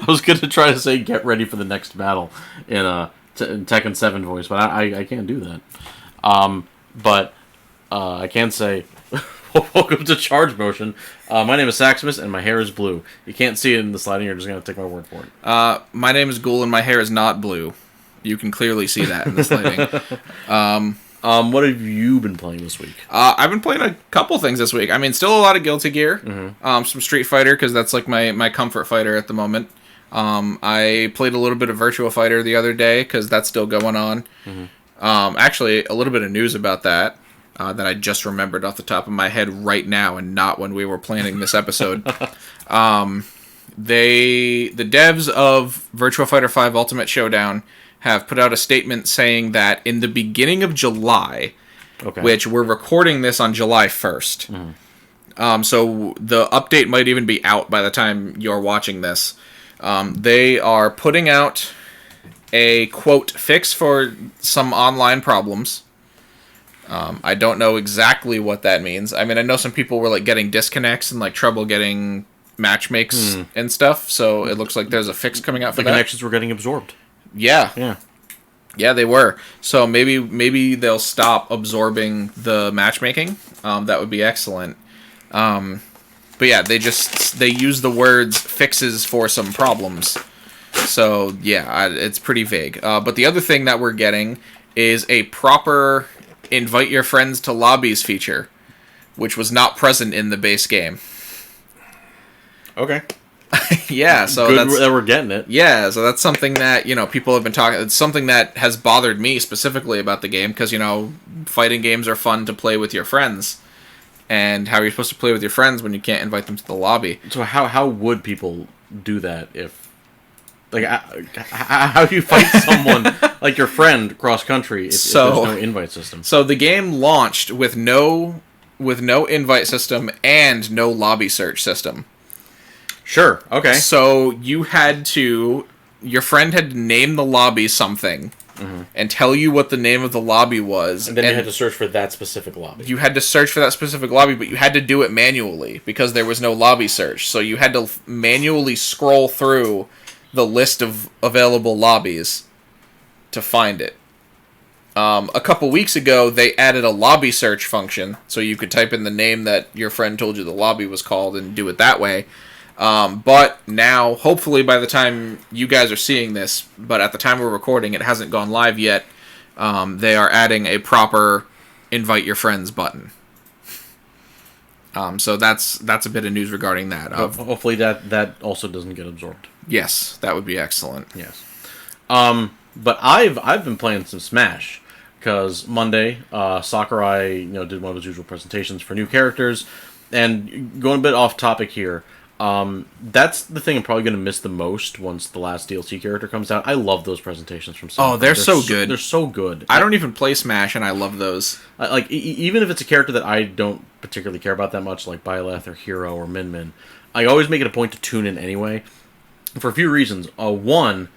I was going to try to say get ready for the next battle in Tekken 7 voice, but I can't do that. But I can say, welcome to Charge Motion. My name is Saximus, and my hair is blue. You can't see it in the sliding, you're just going to take my word for it. My name is Ghoul, and my hair is not blue. You can clearly see that in the sliding. What have you been playing this week? I've been playing a couple things this week. I mean, still a lot of Guilty Gear. Mm-hmm. Some Street Fighter, because that's like my comfort fighter at the moment. I played a little bit of Virtua Fighter the other day, because that's still going on. Mm-hmm. Actually, a little bit of news about that I just remembered off the top of my head right now, and not when we were planning this episode. The devs of Virtua Fighter 5 Ultimate Showdown have put out a statement saying that in the beginning of July, which we're recording this on July 1st, so the update might even be out by the time you're watching this, they are putting out a, quote, fix for some online problems. I don't know exactly what that means. I mean, I know some people were like getting disconnects and like trouble getting match makes and stuff, so it looks like there's a fix coming out for that. The connections were getting absorbed. Yeah, they were. So maybe they'll stop absorbing the matchmaking. That would be excellent. But yeah, they use the words fixes for some problems. So yeah, it's pretty vague. But the other thing that we're getting is a proper invite your friends to lobbies feature, which was not present in the base game. Okay. Yeah, so good that we're getting it. Yeah, so that's something that, people have been talking. It's something that has bothered me specifically about the game because, fighting games are fun to play with your friends. And how are you supposed to play with your friends when you can't invite them to the lobby? So how would people do that if, like, how do you fight someone like your friend cross country if there's no invite system? So the game launched with no invite system and no lobby search system. Sure, okay. So your friend had to name the lobby something and tell you what the name of the lobby was. And then you had to search for that specific lobby. You had to search for that specific lobby, but you had to do it manually because there was no lobby search. So you had to manually scroll through the list of available lobbies to find it. A couple weeks ago, they added a lobby search function, so you could type in the name that your friend told you the lobby was called and do it that way. But now, hopefully by the time you guys are seeing this, but at the time we're recording, it hasn't gone live yet, they are adding a proper invite your friends button. So that's a bit of news regarding that. Hopefully that also doesn't get absorbed. Yes, that would be excellent. Yes. But I've been playing some Smash, because Monday, Sakurai, did one of his usual presentations for new characters, and going a bit off topic here, that's the thing I'm probably going to miss the most once the last DLC character comes out. I love those presentations from Sakurai. Oh, they're so good. They're so good. I don't even play Smash, and I love those. Like, even if it's a character that I don't particularly care about that much, like Byleth or Hero or Min Min, I always make it a point to tune in anyway, for a few reasons. One,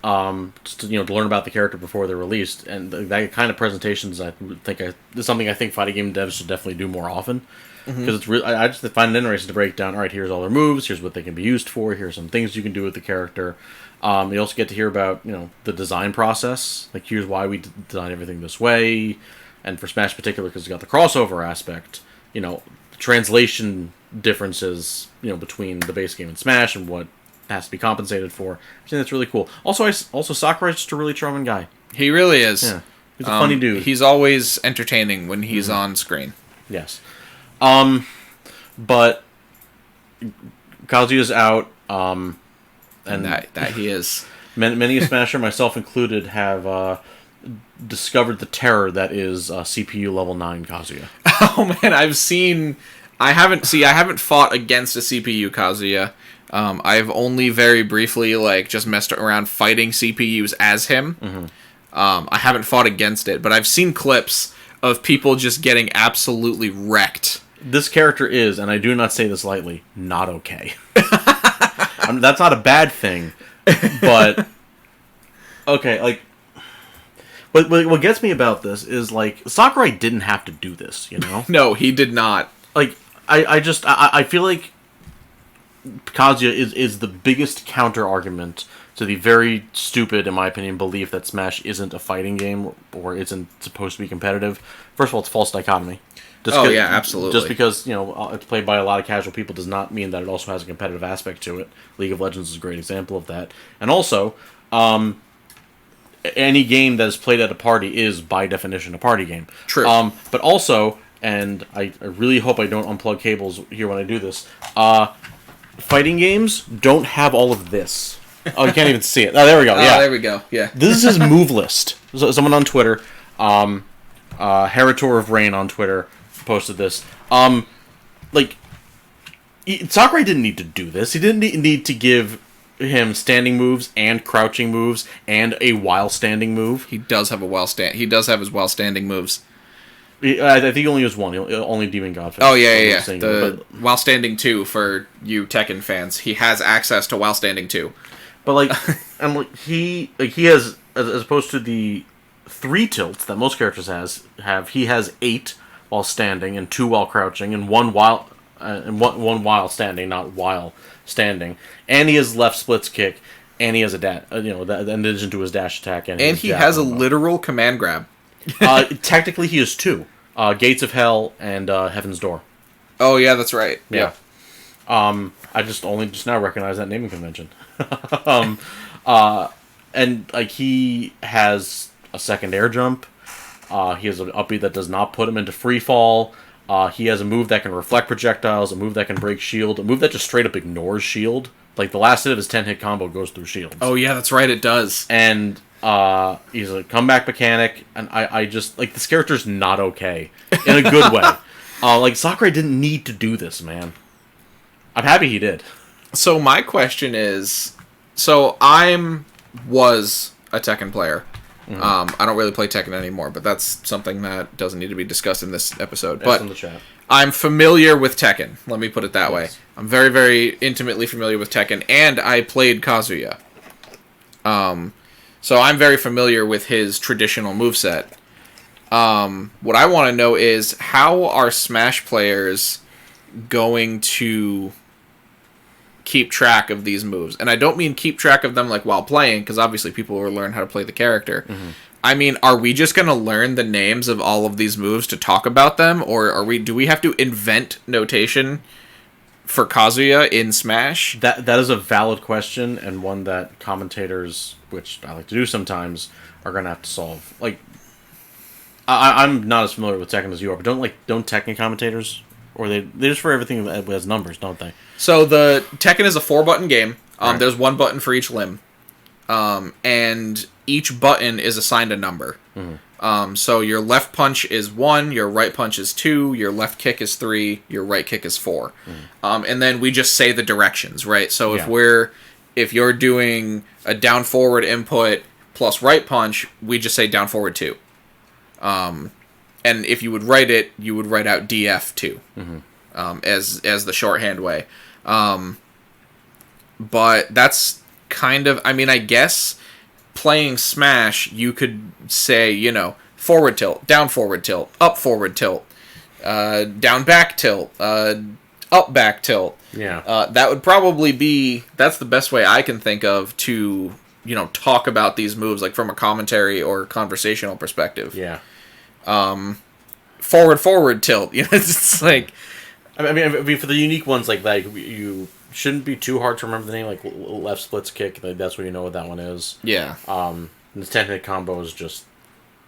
just to, to learn about the character before they're released, and that kind of presentations is something I think fighting game devs should definitely do more often. Because it's really, I just find it interesting to break down. All right, here's all their moves. Here's what they can be used for. Here's some things you can do with the character. You also get to hear about the design process. Like, here's why we design everything this way. And for Smash in particular, because it's got the crossover aspect. The translation differences between the base game and Smash and what has to be compensated for. I think that's really cool. Also Sakurai's just a really charming guy. He really is. Yeah, he's a funny dude. He's always entertaining when he's on screen. Yes. But Kazuya's out, and that he is. Many a Smasher, myself included, have discovered the terror that is CPU level 9 Kazuya. Oh man, I haven't fought against a CPU Kazuya. I've only very briefly just messed around fighting CPUs as him. I haven't fought against it, but I've seen clips of people just getting absolutely wrecked. This character is, and I do not say this lightly, not okay. That's not a bad thing, but okay, what gets me about this is, Sakurai didn't have to do this, No, he did not. I feel like Kazuya is the biggest counter argument to the very stupid, in my opinion, belief that Smash isn't a fighting game or isn't supposed to be competitive. First of all, it's false dichotomy. Yeah, absolutely. Just because it's played by a lot of casual people does not mean that it also has a competitive aspect to it. League of Legends is a great example of that. And also, any game that is played at a party is by definition a party game. True. But also, and I really hope I don't unplug cables here when I do this. Fighting games don't have all of this. Oh, you can't even see it. Oh, there we go. Yeah, there we go. Yeah. This is his move list. So, someone on Twitter, Heritor of Rain on Twitter, posted this. Sakurai didn't need to do this. He didn't need to give him standing moves and crouching moves and a while standing move. He does have He does have his while standing moves. I think he only used one. Only Demon Godfist. Oh yeah. The while standing 2 for you Tekken fans. He has access to while standing 2. But he has, as opposed to the 3 tilts that most characters have, he has 8 while standing and 2 while crouching and one while standing, not while standing. And he has left splits kick, and he has a dash. In addition to his dash attack, and he has a literal command grab. Technically, he has 2: Gates of Hell and Heaven's Door. Oh yeah, that's right. Yeah. I just now recognize that naming convention. And he has a second air jump. He has an upbeat that does not put him into free fall. He has a move that can reflect projectiles, a move that can break shield, a move that just straight up ignores shield. Like, the last hit of his 10-hit combo goes through shields. Oh yeah, that's right, it does. And he's a comeback mechanic, and I just, this character's not okay. In a good way. Sakurai didn't need to do this, man. I'm happy he did. So my question is, was a Tekken player. Mm-hmm. I don't really play Tekken anymore, but that's something that doesn't need to be discussed in this episode. That's but in the chat. I'm familiar with Tekken. Let me put it that Yes. way. I'm very, very intimately familiar with Tekken, and I played Kazuya. So I'm very familiar with his traditional moveset. What I want to know is, how are Smash players going to keep track of these moves? And I don't mean keep track of them while playing, because obviously people will learn how to play the character. Mm-hmm. I mean, are we just going to learn the names of all of these moves to talk about them, or do we have to invent notation for Kazuya in Smash? That is a valid question, and one that commentators, which I like to do sometimes, are going to have to solve. I'm not as familiar with Tekken as you are, but don't Tekken commentators, or they just for everything that has numbers, don't they? So the Tekken is a 4-button game. Right. There's 1 button for each limb, and each button is assigned a number. Mm-hmm. So your left punch is 1, your right punch is 2, your left kick is 3, your right kick is 4. Mm-hmm. And then we just say the directions, right? So if you're doing a down forward input plus right punch, we just say down forward 2. And if you would write it, you would write out DF2. Mm-hmm. As the shorthand way. But that's kind of, I guess playing Smash, you could say, forward tilt, down forward tilt, up forward tilt, down back tilt, up back tilt. Yeah. That would probably that's the best way I can think of to, talk about these moves, from a commentary or conversational perspective. Yeah. Forward tilt. It's like, I mean, for the unique ones like that, you shouldn't be too hard to remember the name. Left splits kick, that's what you know what that one is. Yeah. And the 10-hit combo is just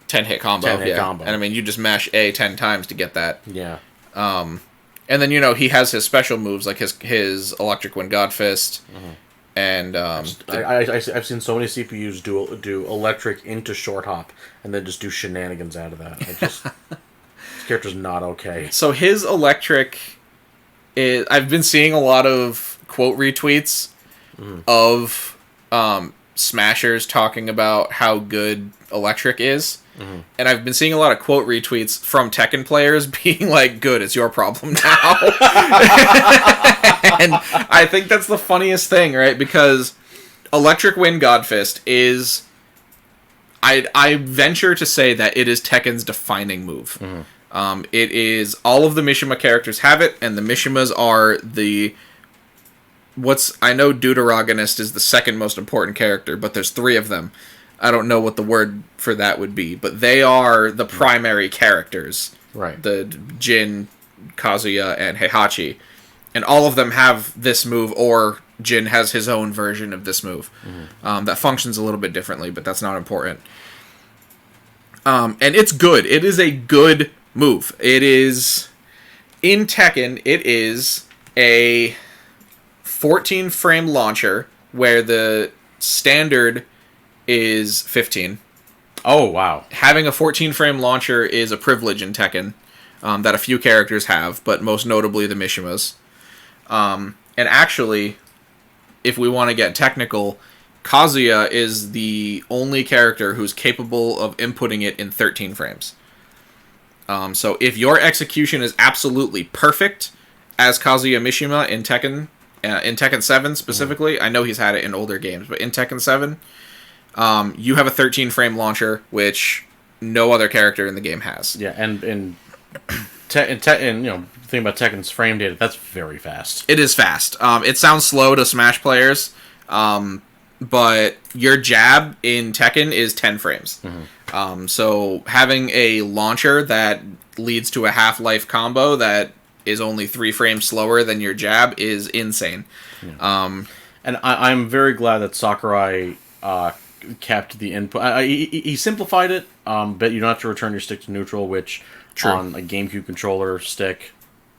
10-hit combo. 10-hit combo. And you just mash A 10 times to get that. Yeah. And then he has his special moves like his Electric Wind God Fist. Mm-hmm. And I've seen so many CPUs do electric into short hop and then just do shenanigans out of that. This character's not okay. So his electric I've been seeing a lot of quote retweets of Smashers talking about how good electric is. Mm-hmm. And I've been seeing a lot of quote retweets from Tekken players being like, good, it's your problem now. And I think that's the funniest thing, right? Because Electric Wind Godfist is, I venture to say that it is Tekken's defining move. Mm-hmm. It is, all of the Mishima characters have it, and the Mishimas are the I know Deuteragonist is the second most important character, but there's 3 of them. I don't know what the word for that would be, but they are the primary characters. Right. The Jin, Kazuya, and Heihachi. And all of them have this move, or Jin has his own version of this move. That functions a little bit differently, but that's not important. And it's good. It is a good move. It is... In Tekken, it is a 14-frame launcher, where the standard is 15. Oh, wow. Having a 14-frame launcher is a privilege in Tekken that a few characters have, but most notably the Mishimas. And actually, if we want to get technical, Kazuya is the only character who's capable of inputting it in 13 frames. So if your execution is absolutely perfect, as Kazuya Mishima in Tekken 7 specifically, I know he's had it in older games, but in Tekken 7, you have a 13-frame launcher, which no other character in the game has. Yeah, and the thing about Tekken's frame data, that's very fast. It is fast. It sounds slow to Smash players, but your jab in Tekken is 10 frames. So having a launcher that leads to a half-life combo that is only 3 frames slower than your jab is insane. Yeah. And I'm very glad that Sakurai kept the input. He simplified it, but you don't have to return your stick to neutral, which on a GameCube controller stick,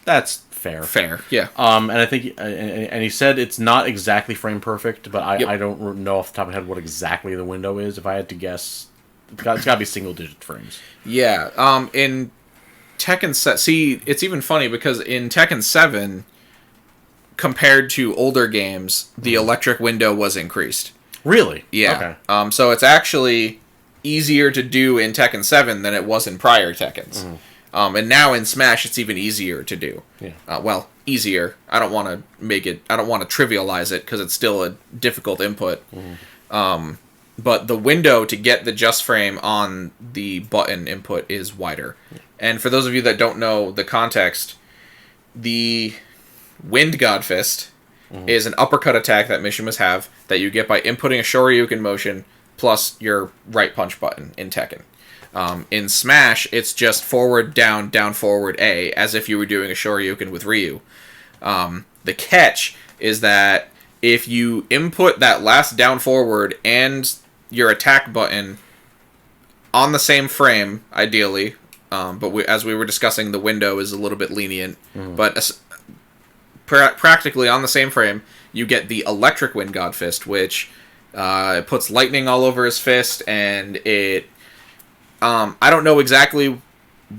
that's fair. Fair, yeah. And I think, and he said it's not exactly frame perfect, but I don't know off the top of my head what exactly the window is. If I had to guess, it's got to be single-digit frames. Yeah. In Tekken 7, see, it's even funny because in Tekken 7, compared to older games, the electric window was increased. Really? Yeah. Okay. So it's actually easier to do in Tekken 7 than it was in prior Tekkens. And now in Smash, it's even easier to do. Yeah. Well, easier. I don't want to trivialize it because it's still a difficult input. But the window to get the just frame on the button input is wider. Yeah. And for those of you that don't know the context, the Wind God Fist is an uppercut attack that Mishimas have that you get by inputting a Shoryuken motion plus your right punch button in Tekken. In Smash, it's just forward, down, down, forward, A, as if you were doing a Shoryuken with Ryu. The catch is that if you input that last down forward and your attack button on the same frame, ideally, but as we were discussing, the window is a little bit lenient, but practically on the same frame, you get the Electric Wind God Fist, which puts lightning all over his fist, and it... I don't know exactly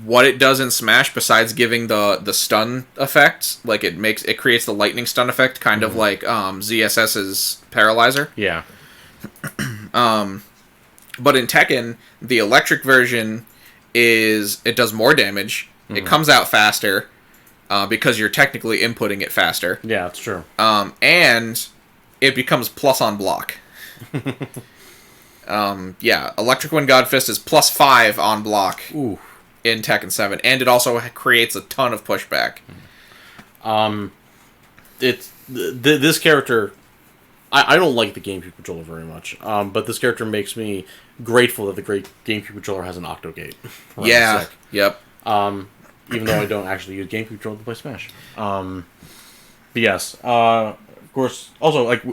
what it does in Smash besides giving the stun effect. Like, it creates the lightning stun effect, kind of like ZSS's Paralyzer. Yeah. But in Tekken, the electric version it does more damage. It comes out faster because you're technically inputting it faster. Yeah, that's true. And it becomes plus on block. Electric Wind God Fist is +5 on block in Tekken 7, and it also creates a ton of pushback. This character, I don't like the GameCube controller very much, but this character makes me grateful that the great GameCube controller has an octogate. Yeah, yep. Even though I don't actually use GameCube controller to play Smash. But yes, of course, also, like,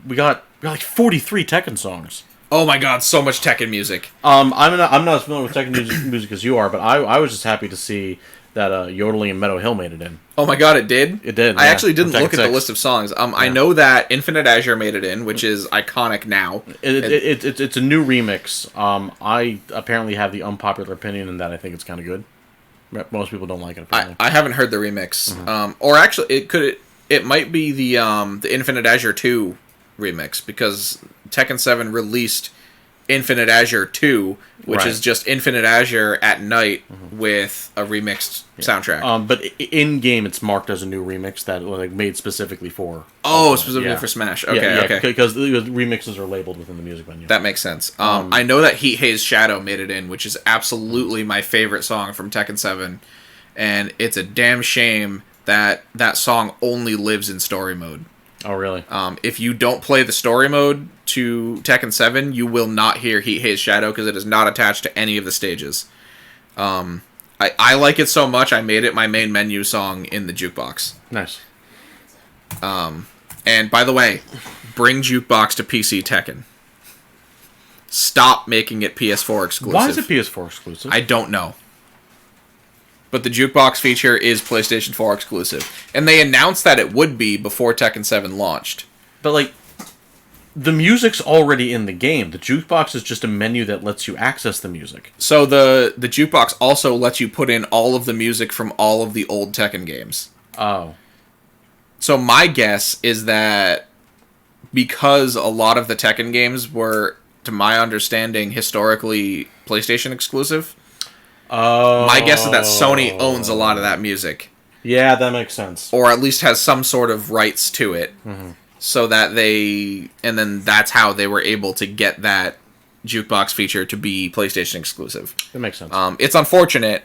we got like 43 Tekken songs. Oh my god, so much Tekken music. I'm not as familiar with Tekken music as you are, but I was just happy to see that Yodeling and Meadow Hill made it in. Oh my god, it did? It did. I actually didn't look at the list of songs. I know that Infinite Azure made it in, which is iconic now. It's a new remix. I apparently have the unpopular opinion in that I think it's kind of good. Most people don't like it, apparently. I haven't heard the remix. Or actually, it might be the Infinite Azure 2 remix, because Tekken 7 released Infinite Azure 2, which is just Infinite Azure at night with a remixed soundtrack. But in game, it's marked as a new remix that made specifically for. Specifically for Smash. Okay. Because the remixes are labeled within the music menu. That makes sense. I know that Heat Haze Shadow made it in, which is absolutely my favorite song from Tekken 7, and it's a damn shame that song only lives in story mode. Oh, really? If you don't play the story mode to Tekken 7, you will not hear Heat Haze Shadow because it is not attached to any of the stages. I like it so much, I made it my main menu song in the jukebox. Nice. And by the way, bring jukebox to PC Tekken. Stop making it PS4 exclusive. Why is it PS4 exclusive? I don't know. But the jukebox feature is PlayStation 4 exclusive. And they announced that it would be before Tekken 7 launched. But, like, the music's already in the game. The jukebox is just a menu that lets you access the music. So the jukebox also lets you put in all of the music from all of the old Tekken games. Oh. So my guess is that because a lot of the Tekken games were, to my understanding, historically PlayStation exclusive, Oh. my guess is that Sony owns a lot of that music. Yeah, that makes sense. Or at least has some sort of rights to it. Mm-hmm. So that and then that's how they were able to get that jukebox feature to be PlayStation exclusive. That makes sense. It's unfortunate,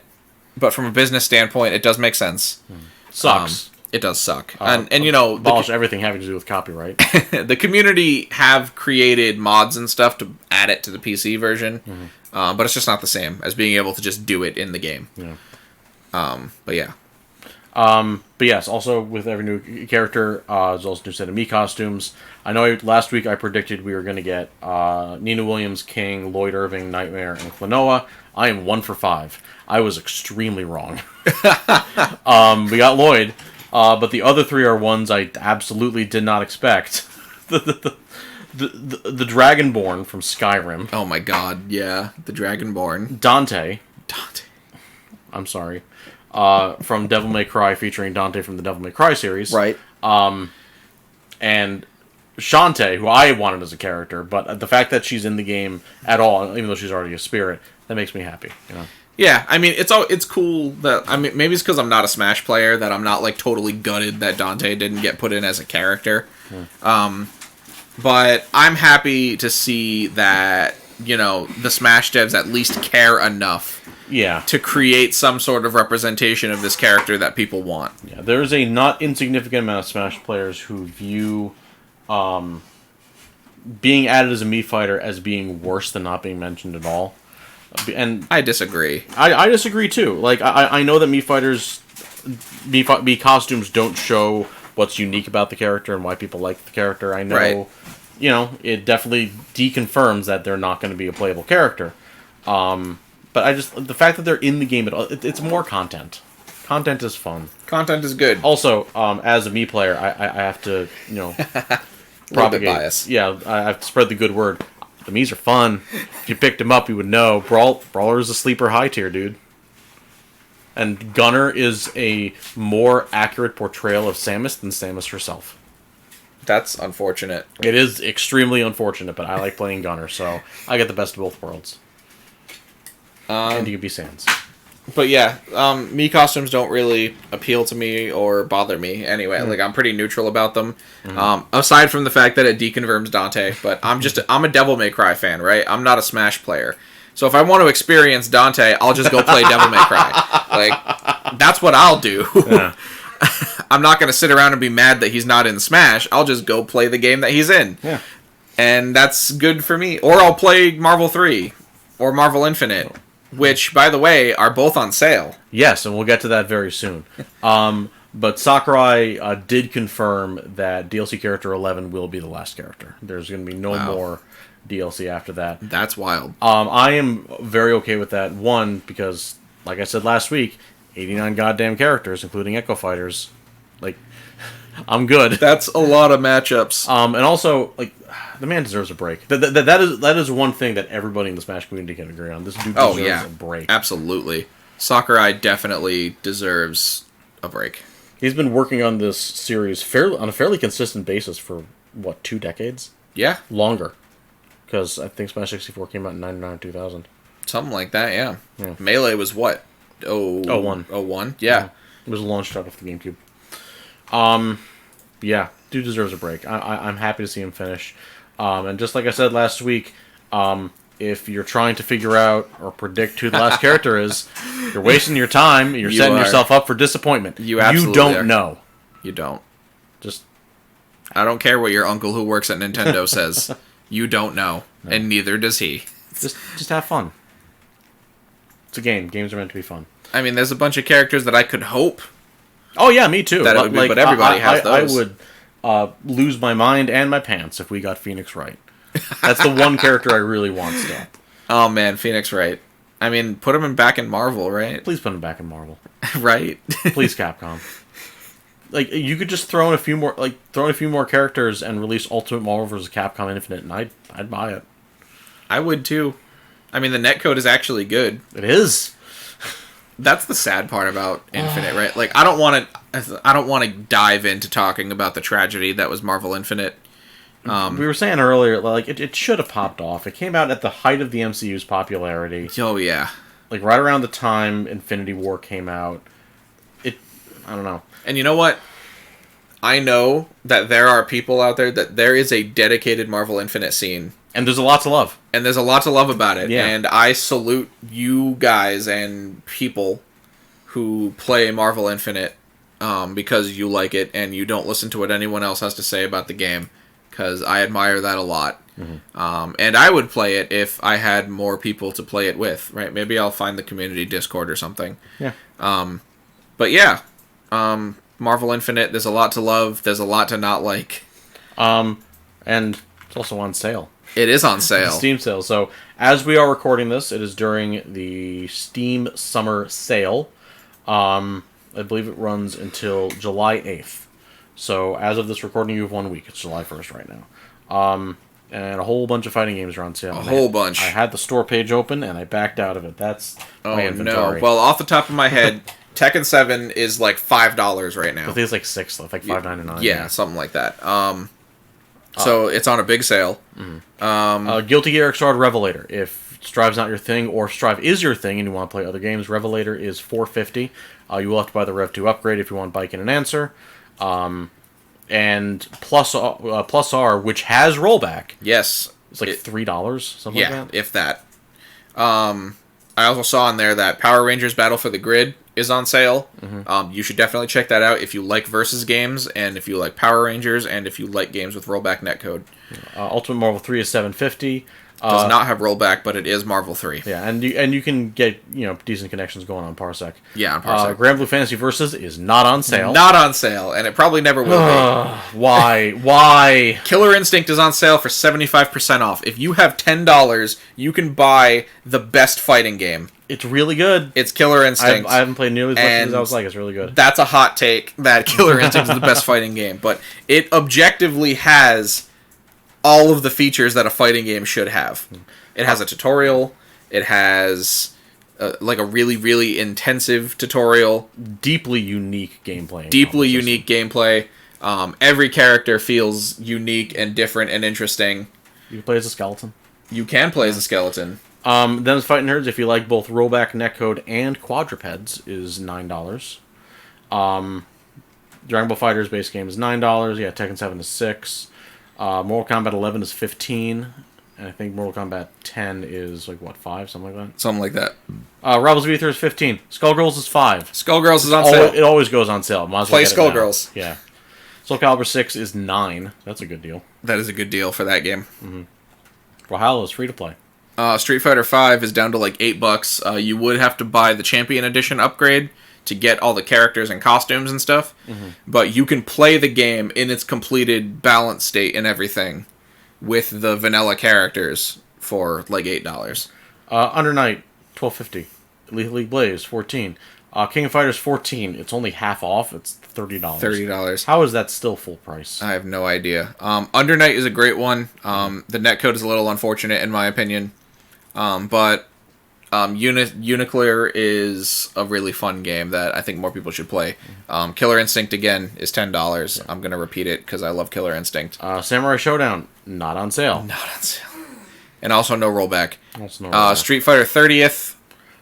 but from a business standpoint, it does make sense. Sucks. It does suck. And you know... Abolish everything having to do with copyright. The community have created mods and stuff to add it to the PC version, but it's just not the same as being able to just do it in the game. Yeah. But yeah. But yes, also with every new character, there's also a new set of Mii costumes. I know last week I predicted we were going to get Nina Williams, King, Lloyd Irving, Nightmare, and Klonoa. I am 1 for 5. I was extremely wrong. We got Lloyd, but the other 3 are ones I absolutely did not expect. The Dragonborn from Skyrim. Oh my god, yeah. The Dragonborn. Dante. I'm sorry. From Devil May Cry, featuring Dante from the Devil May Cry series. Right. And Shantae, who I wanted as a character, but the fact that she's in the game at all, even though she's already a spirit, that makes me happy. You know? Yeah, I mean, it's cool that... I mean, maybe it's because I'm not a Smash player that I'm not, like, totally gutted that Dante didn't get put in as a character. But I'm happy to see that, you know, the Smash devs at least care enough to create some sort of representation of this character that people want. Yeah, there's a not insignificant amount of Smash players who view being added as a Mii fighter as being worse than not being mentioned at all. And I disagree. I disagree too. Like I know that Mii fighters, Mii costumes don't show what's unique about the character and why people like the character. I know, you know, it definitely deconfirms that they're not going to be a playable character. But the fact that they're in the game, it's more content. Content is fun. Content is good. Also, as a Mii player, I have to, you know, propagate. Bias. Yeah, I have to spread the good word. The Miis are fun. If you picked them up, you would know. Brawler is a sleeper high tier, dude. And Gunner is a more accurate portrayal of Samus than Samus herself. That's unfortunate. It is extremely unfortunate, but I like playing Gunner, so I get the best of both worlds. And you can be Sans. But yeah, Mii costumes don't really appeal to me or bother me anyway. Like, I'm pretty neutral about them. Aside from the fact that it deconfirms Dante, but I'm a Devil May Cry fan, right? I'm not a Smash player. So if I want to experience Dante, I'll just go play Devil May Cry. Like, that's what I'll do. Yeah. I'm not going to sit around and be mad that he's not in Smash. I'll just go play the game that he's in. Yeah. And that's good for me. Or I'll play Marvel 3 or Marvel Infinite. Which, by the way, are both on sale. Yes, and we'll get to that very soon. But Sakurai did confirm that DLC Character 11 will be the last character. There's going to be no more DLC after that. That's wild. I am very okay with that. One, because, like I said last week, 89 goddamn characters, including Echo Fighters. Like, I'm good. That's a lot of matchups. And also, like, the man deserves a break. That is one thing that everybody in the Smash community can agree on. This dude deserves a break. Absolutely. Sakurai definitely deserves a break. He's been working on this series on a fairly consistent basis for, 2 decades? Yeah. Longer. Because I think Smash 64 came out in 99, 2000. Something like that, yeah. Melee was what? 01. 01? Yeah. It was a launch title for the GameCube. Yeah, dude deserves a break. I'm happy to see him finish. And just like I said last week, if you're trying to figure out or predict who the last character is, you're wasting your time. You're setting yourself up for disappointment. You absolutely don't are. know. You don't. Just I don't care what your uncle who works at Nintendo says. You don't know, and neither does he. Just have fun. It's a game. Games are meant to be fun. I mean, there's a bunch of characters that I could hope. Oh yeah, me too. That it would be, but everybody has those. I would lose my mind and my pants if we got Phoenix Wright. That's the one character I really want still. Oh man, Phoenix Wright. I mean, put him back in Marvel, right? Please put him back in Marvel. Right? Please, Capcom. Like, you could just throw in a few more characters and release Ultimate Marvel vs. Capcom Infinite, and I'd buy it. I would too. I mean, the netcode is actually good. It is. That's the sad part about Infinite, right? Like, I don't want to dive into talking about the tragedy that was Marvel Infinite. We were saying earlier, like, it should have popped off. It came out at the height of the MCU's popularity. Oh yeah, like right around the time Infinity War came out. I don't know. And you know what? I know that there are people out there that there is a dedicated Marvel Infinite scene. And there's a lot to love. And there's a lot to love about it. Yeah. And I salute you guys and people who play Marvel Infinite because you like it and you don't listen to what anyone else has to say about the game. Because I admire that a lot. Mm-hmm. And I would play it if I had more people to play it with. Right? Maybe I'll find the community Discord or something. Yeah. But yeah. Marvel Infinite, there's a lot to love. There's a lot to not like. And it's also on sale. It is on sale. Steam sale. So, as we are recording this, it is during the Steam Summer Sale. I believe it runs until July 8th. So, as of this recording, you have 1 week. It's July 1st right now. And a whole bunch of fighting games are on sale. A whole bunch. I had the store page open, and I backed out of it. That's my inventory. No. Well, off the top of my head, Tekken 7 is like $5 right now. I think it's like $6, like $5.99. Yeah, something like that. So it's on a big sale. Mm-hmm. Guilty Gear Xrd Revelator. If Strive's not your thing, or Strive is your thing and you want to play other games, Revelator is $4.50. You will have to buy the Rev 2 upgrade if you want Bike and an Answer. And Plus R, which has rollback. Yes. It's like $3, something like that. Yeah, if that. I also saw in there that Power Rangers Battle for the Grid is on sale. Mm-hmm. You should definitely check that out if you like versus games, and if you like Power Rangers, and if you like games with rollback netcode. Ultimate Marvel 3 is $7.50. Does not have rollback, but it is Marvel 3. Yeah, and you can get decent connections going on Parsec. Yeah, on Parsec. Grand Blue Fantasy Versus is not on sale. Not on sale, and it probably never will be. Why? Why? Killer Instinct is on sale for 75% off. If you have $10, you can buy the best fighting game. It's really good. It's Killer Instinct. I haven't played nearly as much as I was like. It's really good. That's a hot take, that Killer Instinct is the best fighting game. But it objectively has all of the features that a fighting game should have. It has a tutorial. It has like a really, really intensive tutorial. Deeply unique gameplay. Every character feels unique and different and interesting. You can play as a skeleton. You can play as a skeleton. Then as Fighting Nerds, if you like both rollback netcode and quadrupeds, is $9. Dragon Ball FighterZ base game is $9. Yeah, Tekken 7 is $6. Mortal Kombat 11 is $15. And I think Mortal Kombat 10 is like what, $5, something like that. Something like that. Rebels of Ether is $15. Skullgirls is $5. Skullgirls is on sale. It always goes on sale. Might as well play Skullgirls. Yeah. Soul Calibur 6 is $9. That's a good deal. That is a good deal for that game. Mm-hmm. Brawlhalla is free to play. Street Fighter V is down to like $8. You would have to buy the Champion Edition upgrade to get all the characters and costumes and stuff. Mm-hmm. But you can play the game in its completed balance state and everything with the vanilla characters for like $8. Under Night, $12.50. Elite League Blaze, $14. King of Fighters, $14. It's only half off. It's $30. $30. How is that still full price? I have no idea. Under Night is a great one. The netcode is a little unfortunate in my opinion. But Uniclear is a really fun game that I think more people should play. Killer Instinct, again, is $10. Yeah. I'm going to repeat it because I love Killer Instinct. Samurai Showdown, not on sale. Not on sale. And also no rollback. Also no rollback. Street Fighter 30th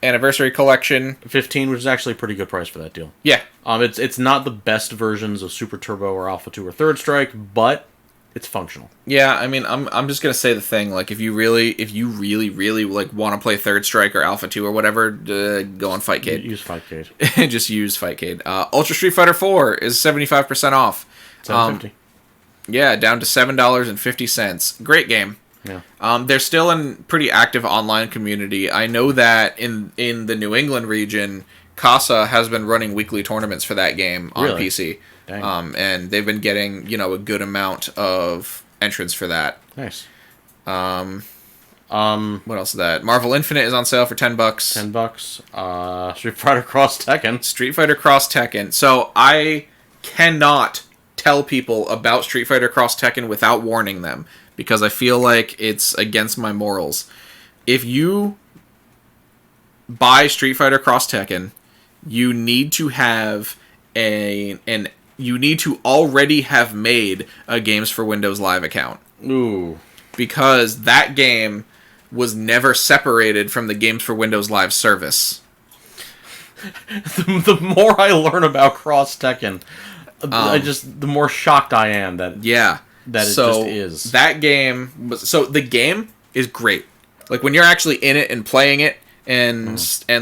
Anniversary Collection. $15, which is actually a pretty good price for that deal. Yeah. It's not the best versions of Super Turbo or Alpha 2 or Third Strike, but it's functional. Yeah, I mean, I'm just gonna say the thing. Like, if you really like want to play Third Strike or Alpha 2 or whatever, go on Fightcade. Use Fightcade. Just use Fightcade. Ultra Street Fighter 4 is 75% off. $7.50. Yeah, down to $7.50. Great game. Yeah. They're still in pretty active online community. I know that in the New England region, Casa has been running weekly tournaments for that game on Really? PC. Dang. And they've been getting, a good amount of entrants for that. Nice. What else is that? Marvel Infinite is on sale for $10. $10. Street Fighter Cross Tekken. Street Fighter Cross Tekken. So I cannot tell people about Street Fighter Cross Tekken without warning them, because I feel like it's against my morals. If you buy Street Fighter Cross Tekken, you need to have you need to already have made a Games for Windows Live account. Ooh. Because that game was never separated from the Games for Windows Live service. The more I learn about Cross Tekken, the more shocked I am that Yeah. that it just is. That game the game is great. Like when you're actually in it and playing it and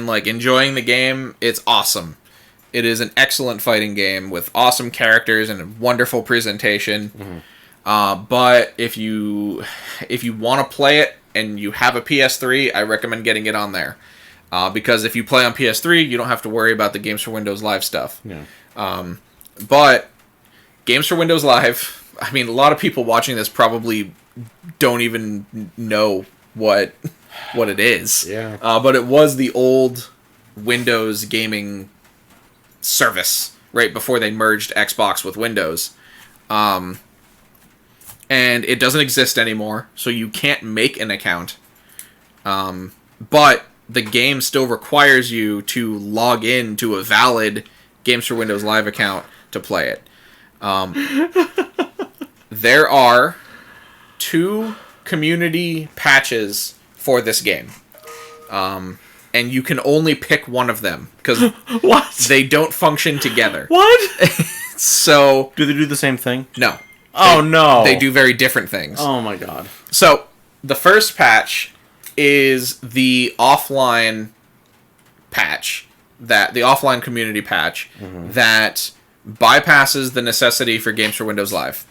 like enjoying the game, it's awesome. It is an excellent fighting game with awesome characters and a wonderful presentation. But if you want to play it and you have a PS3, I recommend getting it on there. Because if you play on PS3, you don't have to worry about the Games for Windows Live stuff. Yeah. But Games for Windows Live, I mean, a lot of people watching this probably don't even know what it is. Yeah. But it was the old Windows gaming service right before they merged Xbox with Windows. And it doesn't exist anymore, so you can't make an account. But the game still requires you to log in to a valid Games for Windows Live account to play it. There are 2 community patches for this game. And you can only pick one of them, because What? they don't function together. What? So... Do they do the same thing? No. Oh, no. They do very different things. Oh, my God. So, the first patch is the offline patch, the offline community patch, that bypasses the necessity for Games for Windows Live.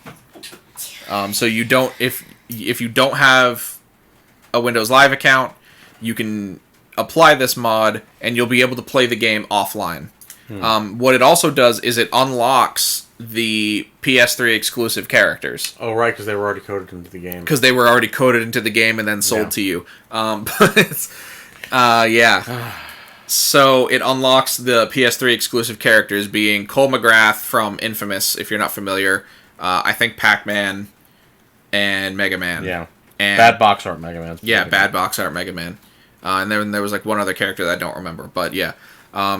So you don't, if you don't have a Windows Live account, you can apply this mod and you'll be able to play the game offline. What it also does is it unlocks the PS3 exclusive characters. Oh, right, because they were already coded into the game. Because they were already coded into the game and then sold to you. Yeah. So it unlocks the PS3 exclusive characters, being Cole McGrath from Infamous, if you're not familiar. I think Pac-Man and Mega Man. Yeah. And Bad box art Mega Man. Yeah, bad box art Mega Man. And then there was like one other character that I don't remember, but yeah.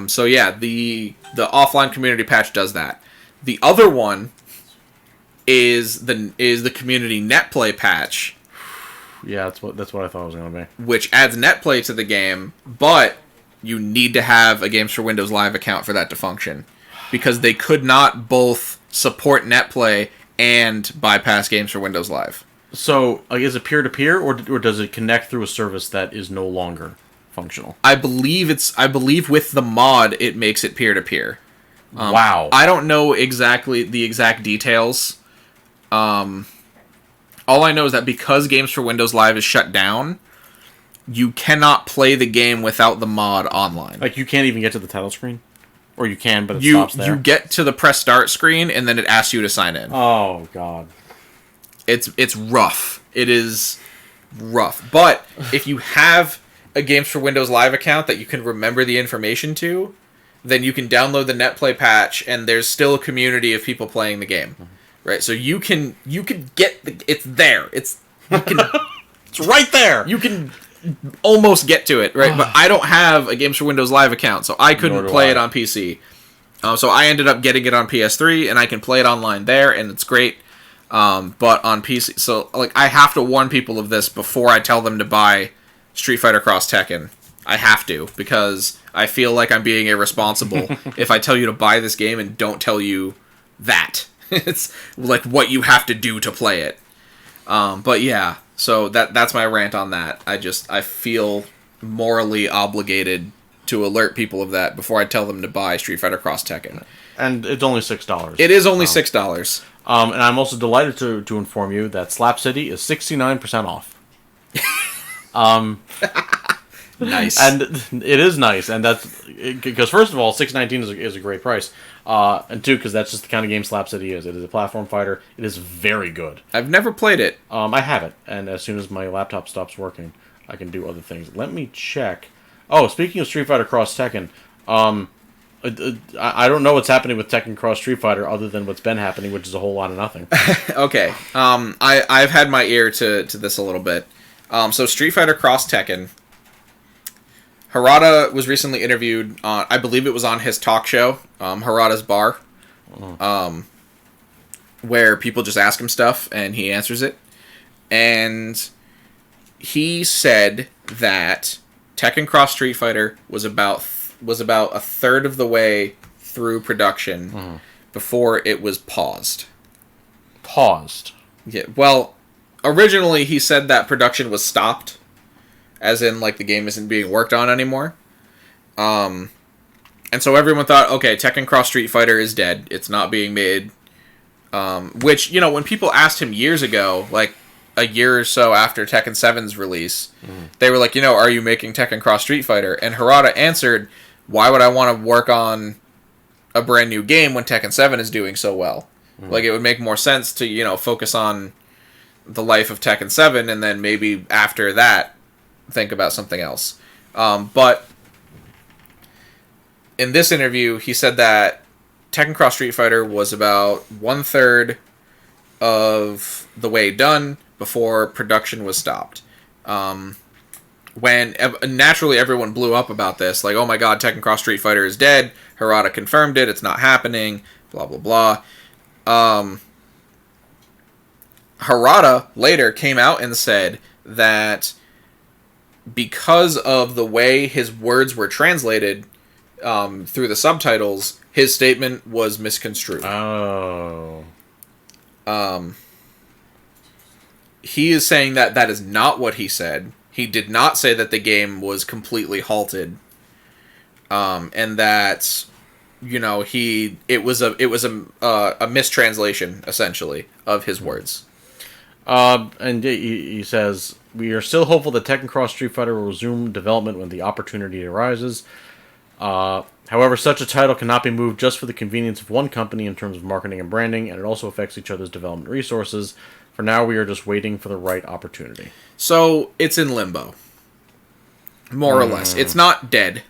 So yeah, the offline community patch does that. The other one is the community netplay patch. Yeah, that's what I thought it was going to be. Which adds netplay to the game, but you need to have a Games for Windows Live account for that to function, because they could not both support netplay and bypass Games for Windows Live. So, is it peer-to-peer, or does it connect through a service that is no longer functional? I believe with the mod it makes it peer-to-peer. Wow. I don't know exactly the exact details. All I know is that because Games for Windows Live is shut down, you cannot play the game without the mod online. Like, you can't even get to the title screen? Or you can, but it stops there? You get to the press start screen, and then it asks you to sign in. Oh, God. It's rough. It is rough. But if you have a Games for Windows Live account that you can remember the information to, then you can download the netplay patch, and there's still a community of people playing the game, right? So you can get it's there. It's right there. You can almost get to it, right? But I don't have a Games for Windows Live account, so I couldn't play it on PC. So I ended up getting it on PS3, and I can play it online there, and it's great. But on PC, so like I have to warn people of this before I tell them to buy Street Fighter Cross Tekken. I have to, because I feel like I'm being irresponsible if I tell you to buy this game and don't tell you that. It's like what you have to do to play it. But yeah, so that's my rant on that. I feel morally obligated to alert people of that before I tell them to buy Street Fighter Cross Tekken. And it's only $6. It is only $6. And I'm also delighted to inform you that Slap City is 69% off. Nice. And it is nice, and that's because first of all, $6.19 is a great price, and two, because that's just the kind of game Slap City is. It is a platform fighter. It is very good. I've never played it. I have it, and as soon as my laptop stops working, I can do other things. Let me check. Oh, speaking of Street Fighter Cross Tekken, I don't know what's happening with Tekken Cross Street Fighter other than what's been happening, which is a whole lot of nothing. Okay. I've had my ear to this a little bit. So Street Fighter Cross Tekken. Harada was recently interviewed on, I believe it was on his talk show, Harada's Bar, where people just ask him stuff and he answers it. And he said that Tekken Cross Street Fighter was about a third of the way through production before it was paused. Paused? Yeah. Well, originally he said that production was stopped. As in, like, the game isn't being worked on anymore. And so everyone thought, okay, Tekken Cross Street Fighter is dead. It's not being made. Which, you know, when people asked him years ago, like, a year or so after Tekken 7's release, they were like, you know, are you making Tekken Cross Street Fighter? And Harada answered, why would I want to work on a brand new game when Tekken 7 is doing so well? Like, it would make more sense to, you know, focus on the life of Tekken 7, and then maybe after that, think about something else. But in this interview, he said that Tekken Cross Street Fighter was about 1/3 of the way done before production was stopped. When naturally everyone blew up about this, like, oh my god, Tekken Cross Street Fighter is dead. Harada confirmed it. It's not happening. Blah blah blah. Harada later came out and said that because of the way his words were translated through the subtitles, his statement was misconstrued. Oh. He is saying that that is not what he said. He did not say that the game was completely halted, and that, you know, it was a mistranslation essentially of his words. And he says, we are still hopeful that Tekken Cross Street Fighter will resume development when the opportunity arises. However, such a title cannot be moved just for the convenience of one company in terms of marketing and branding, and it also affects each other's development resources. For now, we are just waiting for the right opportunity. So, it's in limbo. More or less. It's not dead,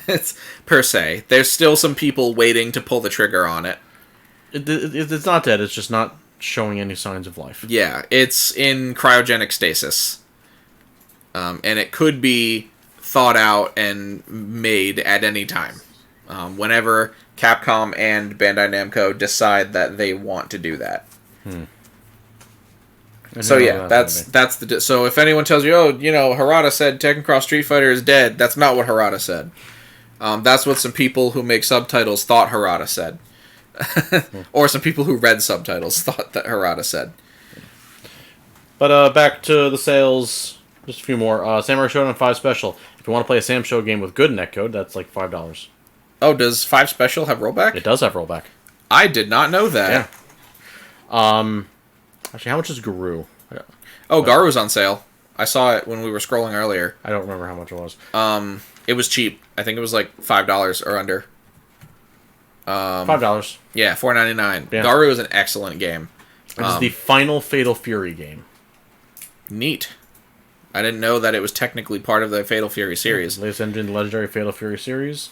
it's per se. There's still some people waiting to pull the trigger on it. It's not dead, it's just not showing any signs of life. Yeah, it's in cryogenic stasis. And it could be thought out and made at any time. Whenever Capcom and Bandai Namco decide that they want to do that. So yeah, that's the... So if anyone tells you, oh, you know, Harada said Tekken Cross Street Fighter is dead, that's not what Harada said. That's what some people who make subtitles thought Harada said. Or some people who read subtitles thought that Harada said. But back to the sales, just a few more. Samurai Shodown 5 Special. If you want to play a Sam Show game with good netcode, that's like $5. Oh, does 5 Special have rollback? It does have rollback. I did not know that. Yeah. Actually, how much is Guru? Oh, Garu's on sale. I saw it when we were scrolling earlier. I don't remember how much it was. It was cheap. I think it was like $5 or under. $5. Yeah, $4.99. Yeah. Garu is an excellent game. It is the final Fatal Fury game. Neat. I didn't know that it was technically part of the Fatal Fury series. Latest engine, the legendary Fatal Fury series.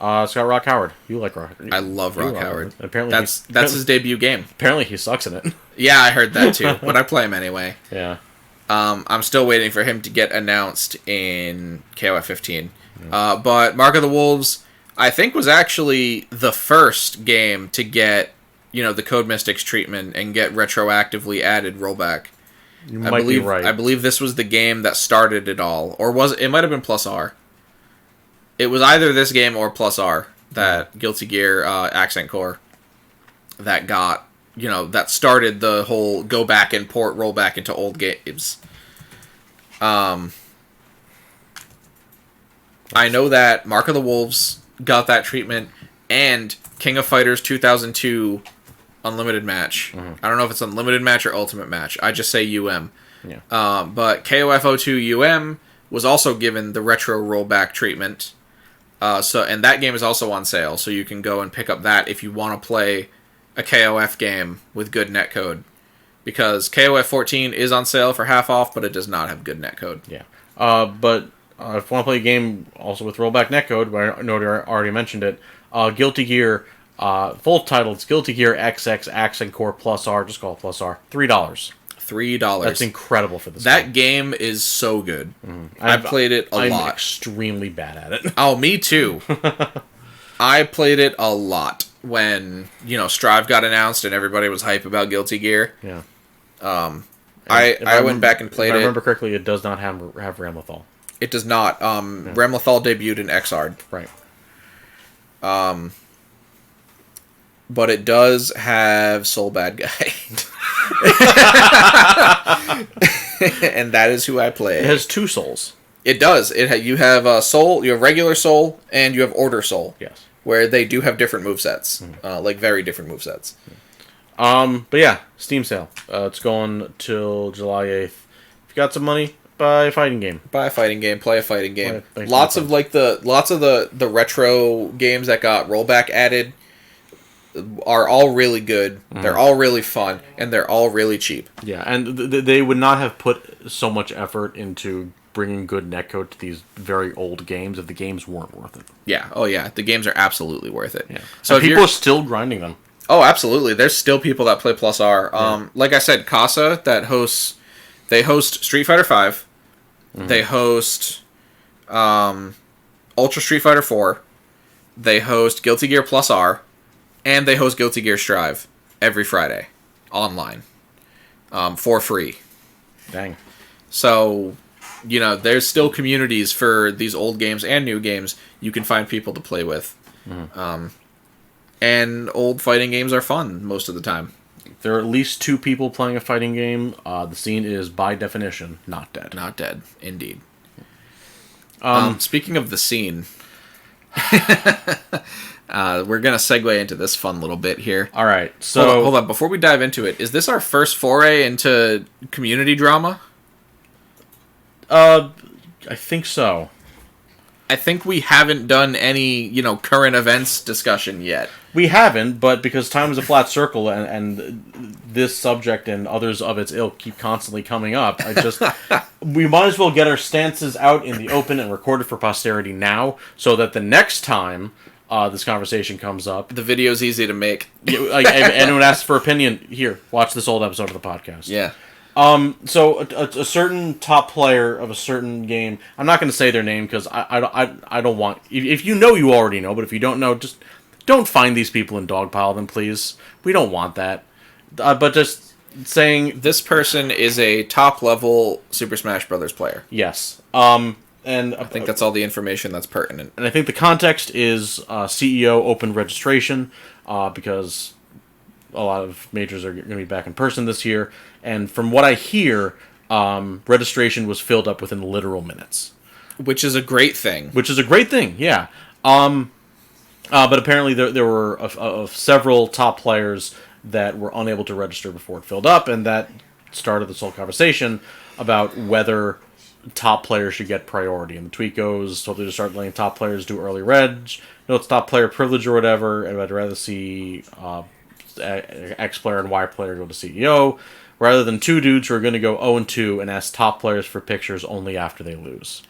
It's got Rock Howard. You like Rock Howard. I love Rock Howard. Apparently that's his debut game. Apparently he sucks in it. Yeah, I heard that too, but I play him anyway. Yeah. I'm still waiting for him to get announced in KOF 15. But Mark of the Wolves, I think, was actually the first game to get, you know, the Code Mystics treatment and get retroactively added rollback. You might be right. I believe this was the game that started it all. Or was it? It might have been Plus R. It was either this game or Plus R, that Guilty Gear Accent Core, that got, you know, that started the whole go back and port rollback into old games. I know that Mark of the Wolves got that treatment, and King of Fighters 2002 unlimited match. I don't know if it's unlimited match or ultimate match. I just say UM. Yeah. But KOF 02 UM was also given the retro rollback treatment. And that game is also on sale, so you can go and pick up that if you want to play a KOF game with good netcode. Because KOF 14 is on sale for half off, but it does not have good netcode. Yeah. But if you want to play a game also with rollback netcode, where I know I already mentioned it, Guilty Gear, full title, it's Guilty Gear XX Accent Core Plus R, just call it Plus R, $3. $3. That's incredible for this That game is so good. I've played it a lot. I'm extremely bad at it. Oh, me too. I played it a lot when, Strive got announced and everybody was hype about Guilty Gear. Yeah. I went back and played it. If I remember correctly, it does not have Ramlethal. It does not. Ramlethal debuted in Xrd. Right. But it does have Soul Bad Guy. And that is who I play. It has 2 souls. It does. You have Soul, you have regular Soul, and you have Order Soul. Yes. Where they do have different movesets. Like very different movesets. But yeah, Steam sale. It's going till July 8th. If you got some money, buy a fighting game. Buy a fighting game, play a fighting game. Lots of the retro games that got rollback added are all really good. They're all really fun, and they're all really cheap. Yeah, and they would not have put so much effort into bringing good netcode to these very old games if the games weren't worth it. Yeah. Oh yeah, the games are absolutely worth it. Yeah. So people are still grinding them. Oh, absolutely. There's still people that play Plus R. Like I said, Casa they host Street Fighter V. They host Ultra Street Fighter 4. They host Guilty Gear Plus R. And they host Guilty Gear Strive every Friday online for free. Dang. So, there's still communities for these old games and new games you can find people to play with. And old fighting games are fun most of the time. There are at least 2 people playing a fighting game. The scene is, by definition, not dead. Not dead, indeed. Speaking of the scene... we're going to segue into this fun little bit here. All right, so... Hold on. Before we dive into it, is this our first foray into community drama? I think so. I think we haven't done any, current events discussion yet. We haven't, but because time is a flat circle and this subject and others of its ilk keep constantly coming up, we might as well get our stances out in the open and record it for posterity now, so that the next time this conversation comes up... The video's easy to make. Like, if anyone asks for opinion, here, watch this old episode of the podcast. Yeah. So a certain top player of a certain game, I'm not going to say their name because I don't want... If you know, you already know, but if you don't know, just don't find these people and dogpile them, please. We don't want that. But just saying... This person is a top-level Super Smash Bros. Player. Yes. And I think that's all the information that's pertinent. And I think the context is CEO open registration because a lot of majors are going to be back in person this year. And from what I hear, registration was filled up within literal minutes. Which is a great thing. Yeah. But apparently there were several top players that were unable to register before it filled up, and that started this whole conversation about whether top players should get priority. And the tweet goes, hopefully to start letting top players do early reg. It's top player privilege or whatever, and I'd rather see X player and Y player go to CEO, rather than 2 dudes who are going to go 0-2 and ask top players for pictures only after they lose.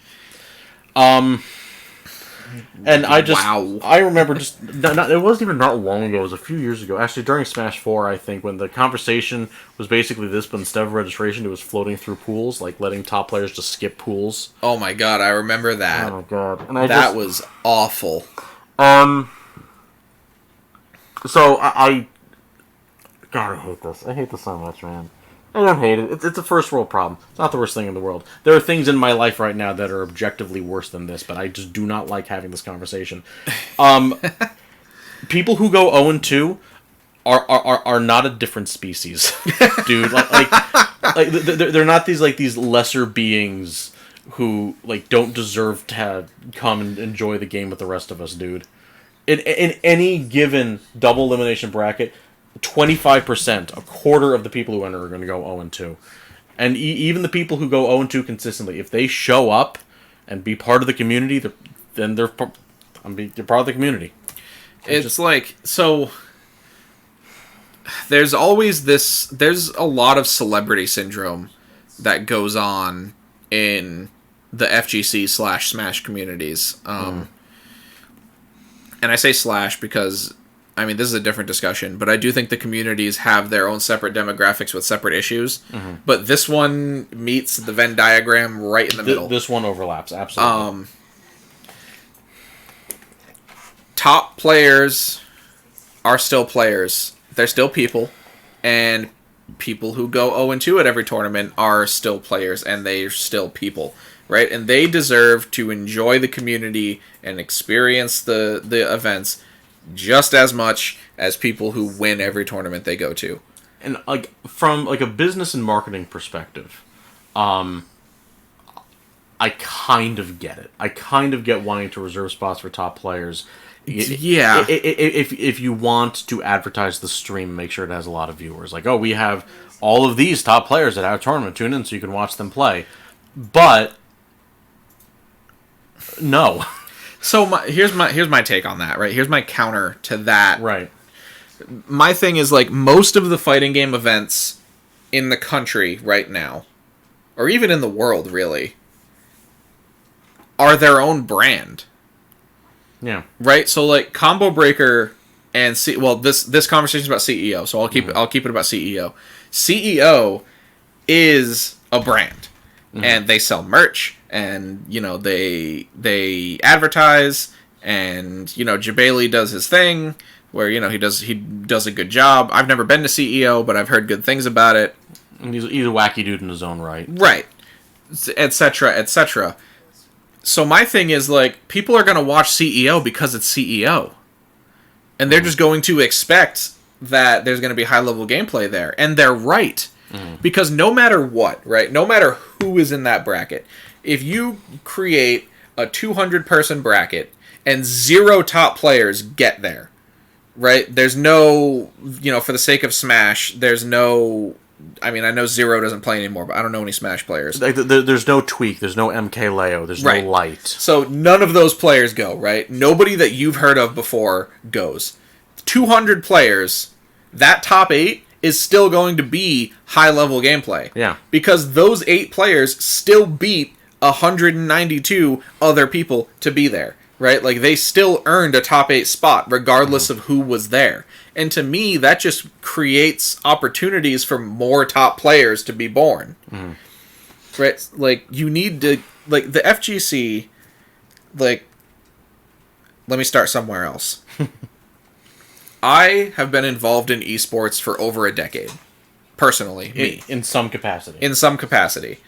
And I remember it wasn't even that long ago, it was a few years ago, actually during Smash 4, I think, when the conversation was basically this, but instead of registration, it was floating through pools, like letting top players just skip pools. Oh my god, I remember that. Oh my god. And that was awful. So, God, I hate this. I hate this so much, man. I don't hate it. It's a first world problem. It's not the worst thing in the world. There are things in my life right now that are objectively worse than this, but I just do not like having this conversation. People who go 0-2 are not a different species, dude. They're not these lesser beings who don't deserve to come and enjoy the game with the rest of us, dude. In any given double elimination bracket, 25%, a quarter of the people who enter are going to go 0-2. And even the people who go 0-2 consistently, if they show up and be part of the community, then they're part of the community. It's like, so there's always there's a lot of celebrity syndrome that goes on in the FGC/Smash communities. And I say slash because, I mean, this is a different discussion, but I do think the communities have their own separate demographics with separate issues. But this one meets the Venn diagram right in the middle. This one overlaps, absolutely. Top players are still players. They're still people. And people who go 0-2 at every tournament are still players, and they're still people. Right? And they deserve to enjoy the community and experience the events just as much as people who win every tournament they go to. And like from like a business and marketing perspective, I kind of get it. I kind of get wanting to reserve spots for top players. Yeah. If you want to advertise the stream, make sure it has a lot of viewers. Like, oh, we have all of these top players at our tournament. Tune in so you can watch them play. But no. So here's my take on that, right? Here's my counter to that. Right. My thing is, like, most of the fighting game events in the country right now, or even in the world, really, are their own brand. Yeah. Right? So, like, Combo Breaker and this conversation is about CEO, so I'll keep it about CEO. CEO is a brand, and they sell merch, and they advertise, and Jabali does his thing where he does a good job. I've never been to CEO, but I've heard good things about it. And he's a wacky dude in his own right. Right. Etc. Etc. So my thing is, like, people are going to watch CEO because it's CEO. And they're just going to expect that there's going to be high-level gameplay there. And they're right. Because no matter what, right, no matter who is in that bracket, if you create a 200-person bracket and 0 top players get there, right, there's no, for the sake of Smash, there's no... I mean, I know Zero doesn't play anymore, but I don't know any Smash players. Like, there's no Tweak, there's no MK Leo, there's no Light. So none of those players go, right? Nobody that you've heard of before goes. 200 players, that top 8 is still going to be high-level gameplay. Yeah. Because those 8 players still beat 192 other people to be there, right? Like, they still earned a top 8 spot, regardless of who was there. And to me, that just creates opportunities for more top players to be born. Right? Like, you need to... Like, the FGC... Like... Let me start somewhere else. I have been involved in esports for over a decade. Personally, me. In some capacity. In some capacity.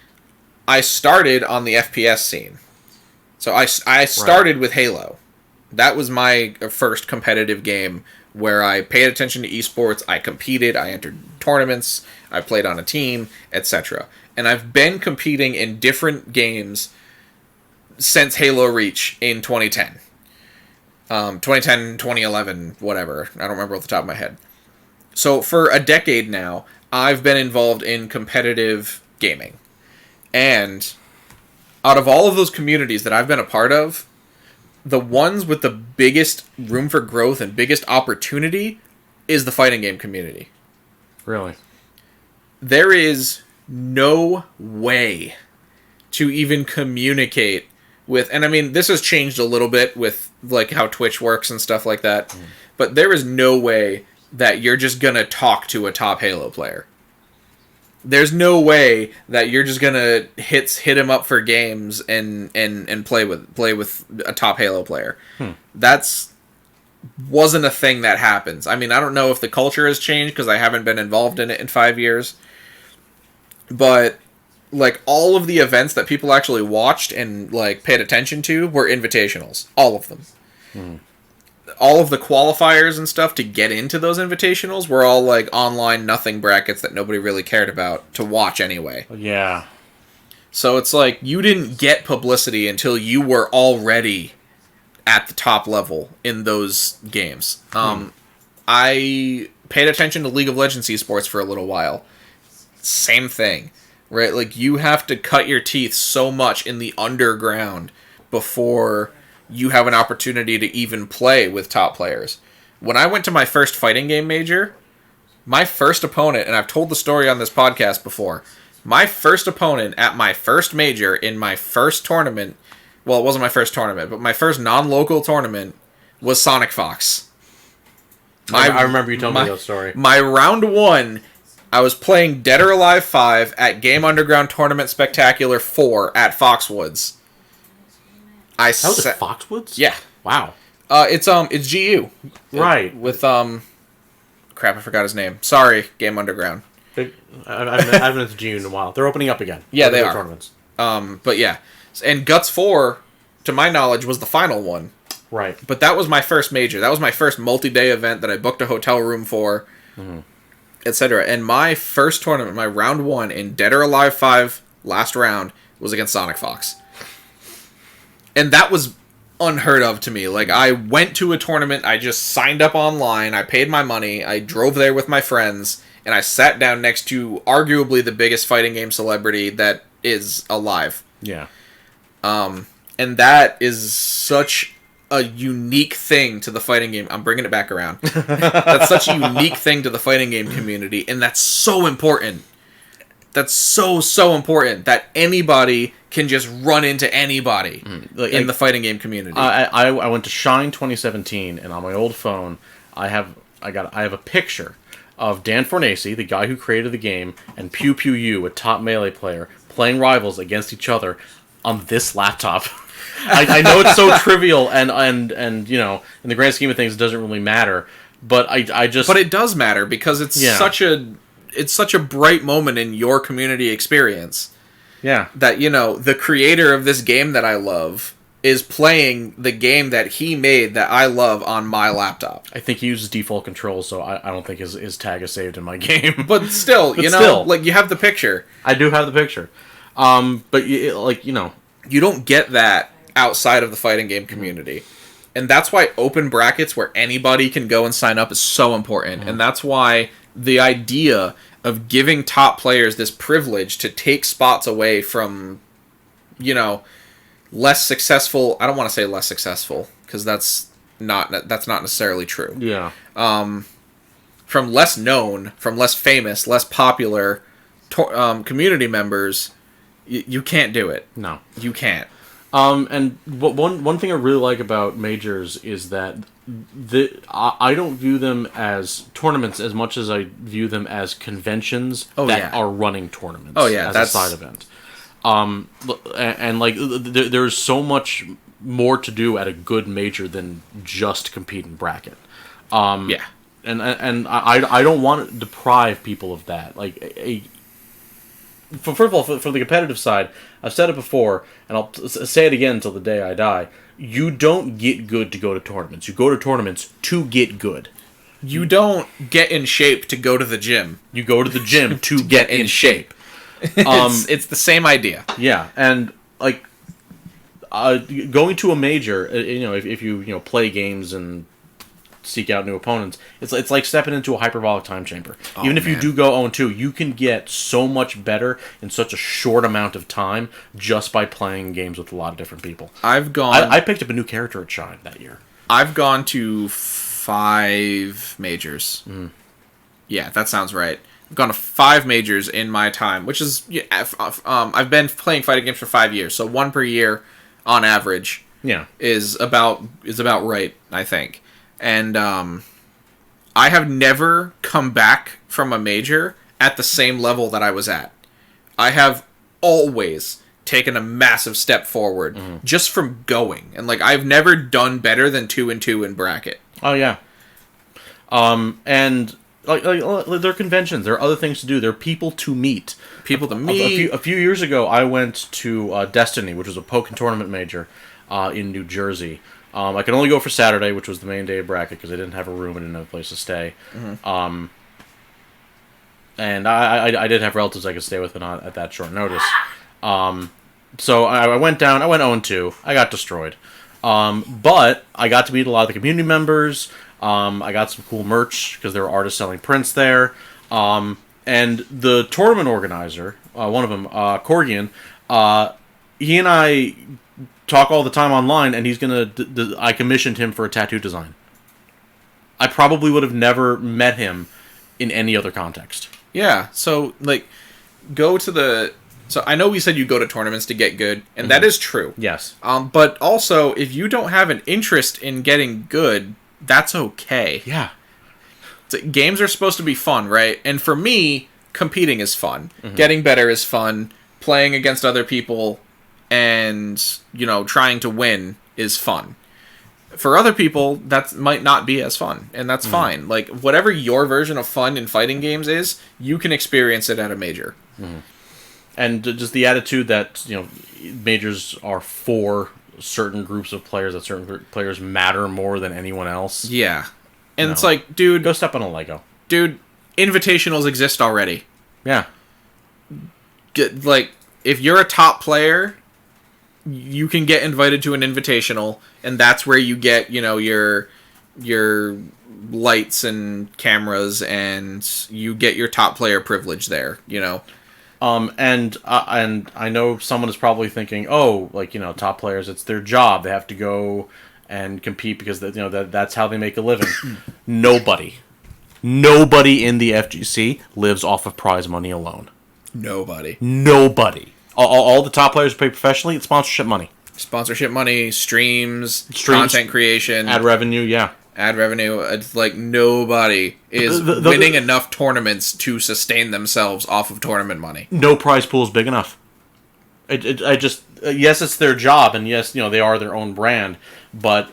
I started on the FPS scene. So I started with Halo. That was my first competitive game where I paid attention to esports, I competed, I entered tournaments, I played on a team, etc. And I've been competing in different games since Halo Reach in 2010. 2010, 2011, whatever. I don't remember off the top of my head. So for a decade now, I've been involved in competitive gaming. And out of all of those communities that I've been a part of, the ones with the biggest room for growth and biggest opportunity is the fighting game community. Really? There is no way to even communicate with... And I mean, this has changed a little bit with like how Twitch works and stuff like that. But there is no way that you're just going to talk to a top Halo player. There's no way that you're just gonna hit him up for games and play with a top Halo player. That's wasn't a thing that happens. I mean, I don't know if the culture has changed because I haven't been involved in it in 5 years. But like all of the events that people actually watched and like paid attention to were invitationals, all of them. All of the qualifiers and stuff to get into those invitationals were all like online nothing brackets that nobody really cared about to watch anyway. Yeah. So it's like you didn't get publicity until you were already at the top level in those games. I paid attention to League of Legends esports for a little while. Same thing, right? Like, you have to cut your teeth so much in the underground before you have an opportunity to even play with top players. When I went to my first fighting game major, my first opponent, and I've told the story on this podcast before, my first opponent at my first major in my first tournament, well, it wasn't my first tournament, but my first non-local tournament was Sonic Fox. I remember you telling me that story. My round 1, I was playing Dead or Alive 5 at Game Underground Tournament Spectacular 4 at Foxwoods. That was at Foxwoods? Yeah. Wow. It's GU. Right. With crap, I forgot his name. Sorry, Game Underground. I haven't been to GU in a while. They're opening up again. Yeah, they are. Tournaments. But yeah. And Guts 4, to my knowledge, was the final one. Right. But that was my first major. That was my first multi-day event that I booked a hotel room for, etc. And my first tournament, my round 1 in Dead or Alive 5 last round, was against Sonic Fox. And that was unheard of to me. Like, I went to a tournament, I just signed up online, I paid my money, I drove there with my friends, and I sat down next to arguably the biggest fighting game celebrity that is alive. Yeah. And that is such a unique thing to the fighting game. I'm bringing it back around. That's such a unique thing to the fighting game community, and that's so important. That's so important that anybody can just run into anybody in the fighting game community. I went to Shine 2017, and on my old phone, I have a picture of Dan Fornace, the guy who created the game, and Pew Pew Yu, a top Melee player, playing rivals against each other on this laptop. I know it's so trivial, and you know, in the grand scheme of things, it doesn't really matter. But But it does matter because it's such a bright moment in your community experience. Yeah. That, you know, the creator of this game that I love is playing the game that he made that I love on my laptop. I think he uses default controls, so I don't think his tag is saved in my game. But still, you know, like, you have the picture. I do have the picture. But, you know. You don't get that outside of the fighting game community. And that's why open brackets where anybody can go and sign up is so important. And that's why the idea of giving top players this privilege to take spots away from, you know, less successful... I don't want to say less successful, because that's not necessarily true. Yeah. From less known, from less famous, less popular community members, you can't do it. No. You can't. And one thing I really like about majors is that I don't view them as tournaments as much as I view them as conventions are running tournaments as a side event. And like, there's so much more to do at a good major than just compete in bracket. And I don't want to deprive people of that. Like, first of all, from the competitive side, I've said it before, and I'll say it again until the day I die. You don't get good to go to tournaments. You go to tournaments to get good. You don't get in shape to go to the gym. You go to the gym to get in shape. It's the same idea. Yeah, and like going to a major, you know, if you play games and seek out new opponents, it's like stepping into a hyperbolic time chamber. Even if you do go 0-2, you can get so much better in such a short amount of time just by playing games with a lot of different people. I picked up a new character at Shine that year. I've gone to 5 majors. Yeah, that sounds right. I've gone to 5 majors in my time, which is I've been playing fighting games for 5 years, so 1 per year on average. Yeah, is about right, I think. And I have never come back from a major at the same level that I was at. I have always taken a massive step forward just from going. And like, I've never done better than 2-2 in bracket. Oh yeah. And like there are conventions, there are other things to do, there are people to meet. A few years ago, I went to Destiny, which was a Pokken tournament major in New Jersey. I could only go for Saturday, which was the main day of bracket, because I didn't have a room and didn't have a place to stay. And I did have relatives I could stay with at that short notice. So I went down. I went 0-2. I got destroyed. But I got to meet a lot of the community members. I got some cool merch because there were artists selling prints there. And the tournament organizer, one of them, Corgian, he and I talk all the time online, and he's gonna. I commissioned him for a tattoo design. I probably would have never met him in any other context. Yeah, so, like, go to the... So, I know we said you go to tournaments to get good, and that is true. Yes. But also, if you don't have an interest in getting good, that's okay. Yeah. Games are supposed to be fun, right? And for me, competing is fun. Getting better is fun. Playing against other people and, trying to win is fun. For other people, that might not be as fun, and that's fine. Like, whatever your version of fun in fighting games is, you can experience it at a major. And just the attitude that, majors are for certain groups of players, that certain players matter more than anyone else. Yeah. And it's like, dude... Go step on a Lego. Dude, invitationals exist already. Yeah. If you're a top player, you can get invited to an invitational, and that's where you get, your lights and cameras, and you get your top player privilege there, And I know someone is probably thinking, top players, it's their job. They have to go and compete because that's how they make a living. Nobody in the FGC lives off of prize money alone. Nobody. All the top players pay professionally. It's sponsorship money. Sponsorship money, streams, content creation, ad revenue. Yeah, ad revenue. It's like nobody is winning enough tournaments to sustain themselves off of tournament money. No prize pool is big enough. Yes, it's their job, and yes, they are their own brand, but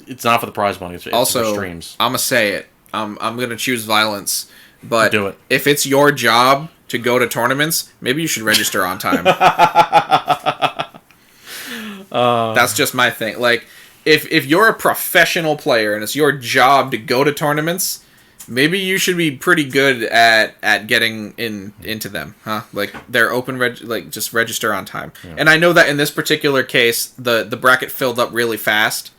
it's not for the prize money. It's also for streams. I'm gonna say it. I'm gonna choose violence, but do it. If it's your job to go to tournaments, maybe you should register on time. That's just my thing. Like, if you're a professional player and it's your job to go to tournaments, maybe you should be pretty good at getting into them, huh? Like, they're open, just register on time. Yeah. And I know that in this particular case, the bracket filled up really fast,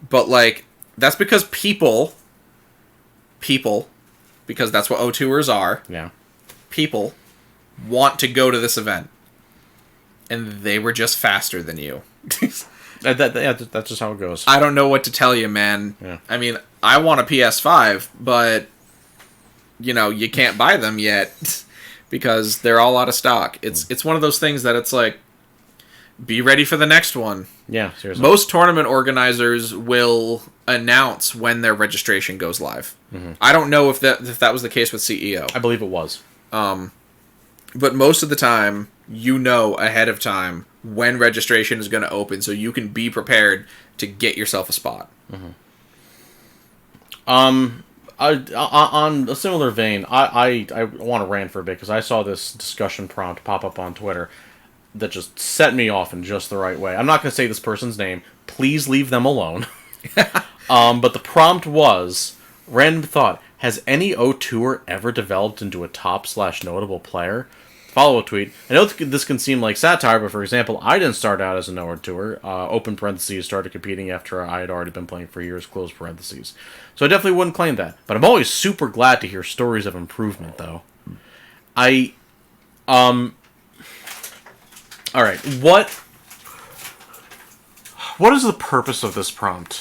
but, that's because people, because that's what O2ers are, people want to go to this event. And they were just faster than you. That's just how it goes. I don't know what to tell you, man. Yeah. I mean, I want a PS5, but, you can't buy them yet because they're all out of stock. It's one of those things that it's like, be ready for the next one. Yeah, seriously. Most tournament organizers will announce when their registration goes live. I don't know if that was the case with CEO. I believe it was. But most of the time, ahead of time when registration is going to open, so you can be prepared to get yourself a spot. On a similar vein, I want to rant for a bit because I saw this discussion prompt pop up on Twitter that just set me off in just the right way. I'm not going to say this person's name. Please leave them alone. But the prompt was, random thought, has any O2er ever developed into a top/notable player? Follow-up tweet. I know this can seem like satire, but for example, I didn't start out as an O2er. Open parentheses, started competing after I had already been playing for years, close parentheses. So I definitely wouldn't claim that. But I'm always super glad to hear stories of improvement, though. Alright, what is the purpose of this prompt?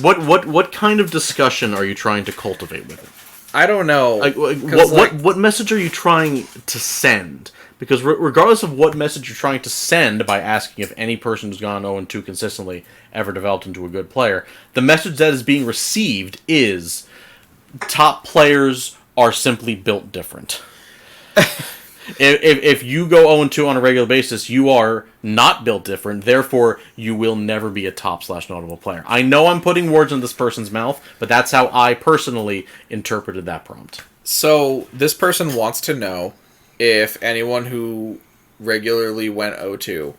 What kind of discussion are you trying to cultivate with it? I don't know. What message are you trying to send? Because regardless of what message you're trying to send by asking if any person who's gone 0-2 consistently ever developed into a good player, the message that is being received is top players are simply built different. If you go 0-2 on a regular basis, you are not built different. Therefore, you will never be a top/notable player. I know I'm putting words in this person's mouth, but that's how I personally interpreted that prompt. So, this person wants to know if anyone who regularly went 0-2.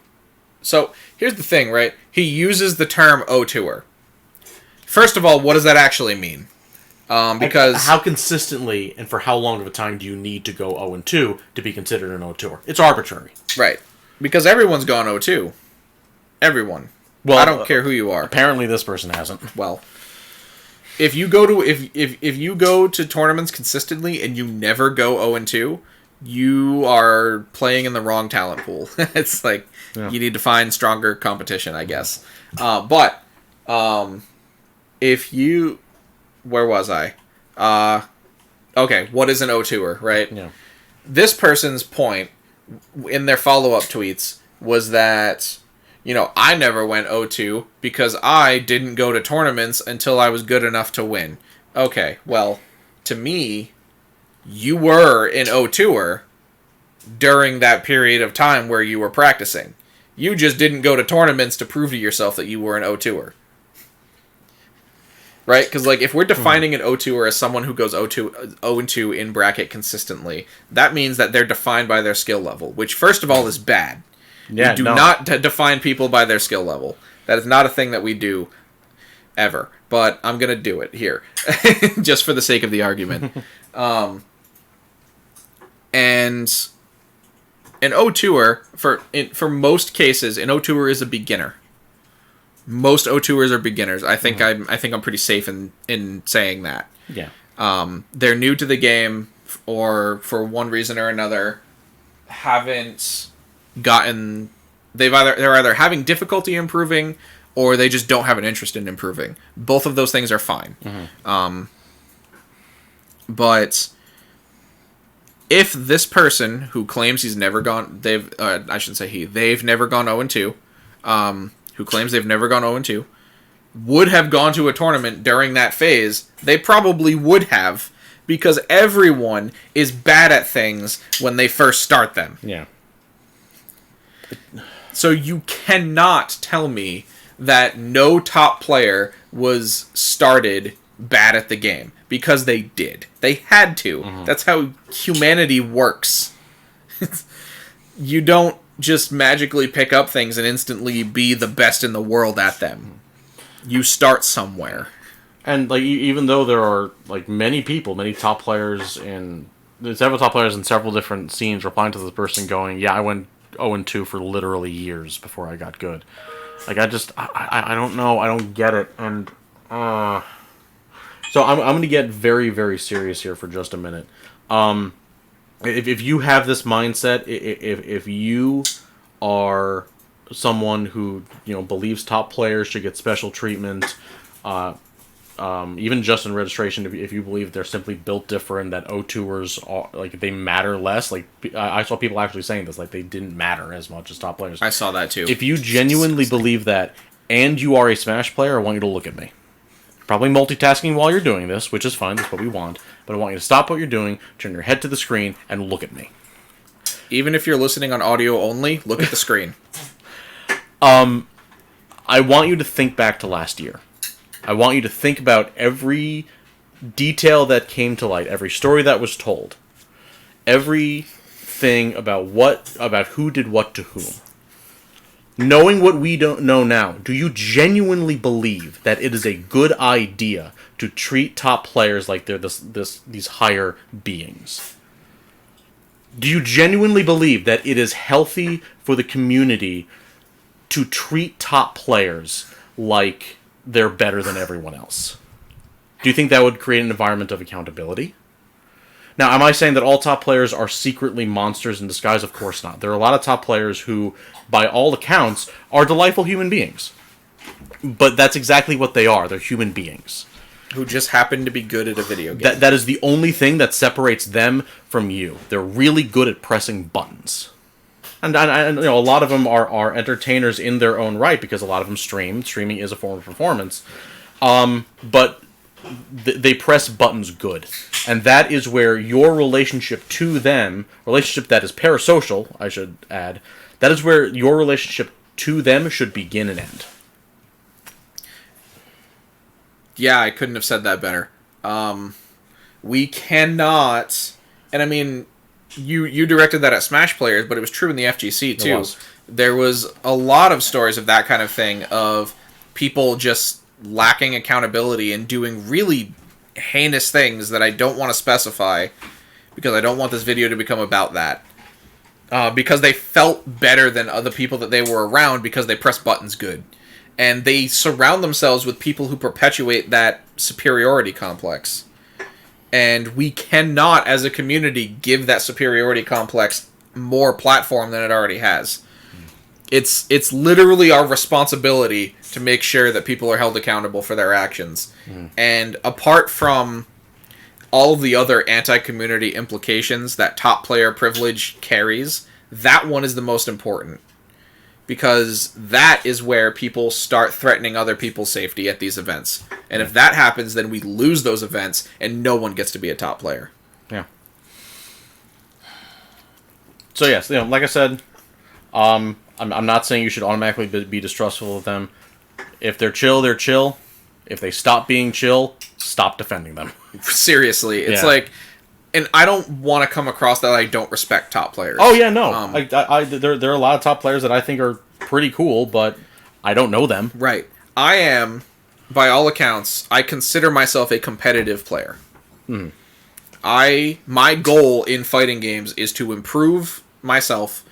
So, here's the thing, right? He uses the term 0-2er. First of all, what does that actually mean? Because how consistently and for how long of a time do you need to go 0-2 to be considered an 0-2er? It's arbitrary. Right. Because everyone's gone 0-2. Everyone. Well, I don't care who you are. Apparently this person hasn't. Well, if you go to if you go to tournaments consistently and you never go 0-2, you are playing in the wrong talent pool. It's like you need to find stronger competition, I guess. But if you, where was I? Okay, what is an 0-2er, right? Yeah. This person's point in their follow-up tweets was that, I never went 0-2 because I didn't go to tournaments until I was good enough to win. Okay, well, to me, you were an 0-2er during that period of time where you were practicing. You just didn't go to tournaments to prove to yourself that you were an 0-2er. Right? Because, if we're defining an 0-2er as someone who goes 0-2 in bracket consistently, that means that they're defined by their skill level, which, first of all, is bad. Yeah, we do not define people by their skill level. That is not a thing that we do ever. But I'm going to do it here, just for the sake of the argument. And an 0-2er, for most cases, an 0-2er is a beginner. Most 0-2ers are beginners. I think I'm pretty safe in saying that. Yeah. They're new to the game, or for one reason or another, haven't gotten. They're either having difficulty improving, or they just don't have an interest in improving. Both of those things are fine. Mm-hmm. But if this person who claims he's never gone, they've never gone 0-2. Who claims they've never gone 0-2, would have gone to a tournament during that phase, they probably would have, because everyone is bad at things when they first start them. Yeah. So you cannot tell me that no top player was started bad at the game, because they did. They had to. Mm-hmm. That's how humanity works. You don't just magically pick up things and instantly be the best in the world at them. You start somewhere. And even though there are many top players in several top players in several different scenes replying to this person going, yeah, I went 0-2 for literally years before I got good. I don't know, I don't get it. And so I'm going to get very, very serious here for just a minute. If you have this mindset, if you are someone who believes top players should get special treatment, even just in registration, if you believe they're simply built different, that 0-2ers are they matter less. I saw people actually saying this, they didn't matter as much as top players. I saw that too. If you genuinely believe that, and you are a Smash player, I want you to look at me. Probably multitasking while you're doing this, which is fine, that's what we want. But I want you to stop what you're doing, turn your head to the screen, and look at me. Even if you're listening on audio only, look at the screen. I want you to think back to last year. I want you to think about every detail that came to light, every story that was told, everything about who did what to whom. Knowing what we don't know now, do you genuinely believe that it is a good idea to treat top players like they're these higher beings? Do you genuinely believe that it is healthy for the community to treat top players like they're better than everyone else? Do you think that would create an environment of accountability? Now, am I saying that all top players are secretly monsters in disguise? Of course not. There are a lot of top players who, by all accounts, are delightful human beings. But that's exactly what they are. They're human beings. Who just happen to be good at a video game. That is the only thing that separates them from you. They're really good at pressing buttons. And a lot of them are entertainers in their own right, because a lot of them stream. Streaming is a form of performance. But they press buttons good. And that is where your relationship to them, relationship that is parasocial, I should add, that is where your relationship to them should begin and end. Yeah, I couldn't have said that better. We cannot, and I mean, you directed that at Smash players, but it was true in the FGC too. There was a lot of stories of that kind of thing, of people just lacking accountability and doing really heinous things that I don't want to specify, because I don't want this video to become about that. Because they felt better than other people that they were around because they pressed buttons good. And they surround themselves with people who perpetuate that superiority complex. And we cannot, as a community, give that superiority complex more platform than it already has. It's literally our responsibility to make sure that people are held accountable for their actions. And apart from all of the other anti-community implications that top player privilege carries, that one is the most important. Because that is where people start threatening other people's safety at these events. And if that happens, then we lose those events, and no one gets to be a top player. Yeah. So yes, like I said, I'm not saying you should automatically be distrustful of them. If they're chill, they're chill. If they stop being chill, stop defending them. Seriously, it's like... And I don't want to come across that I don't respect top players. Oh yeah, no. There are a lot of top players that I think are pretty cool, but I don't know them. Right. I am, by all accounts, I consider myself a competitive player. My goal in fighting games is to improve myself,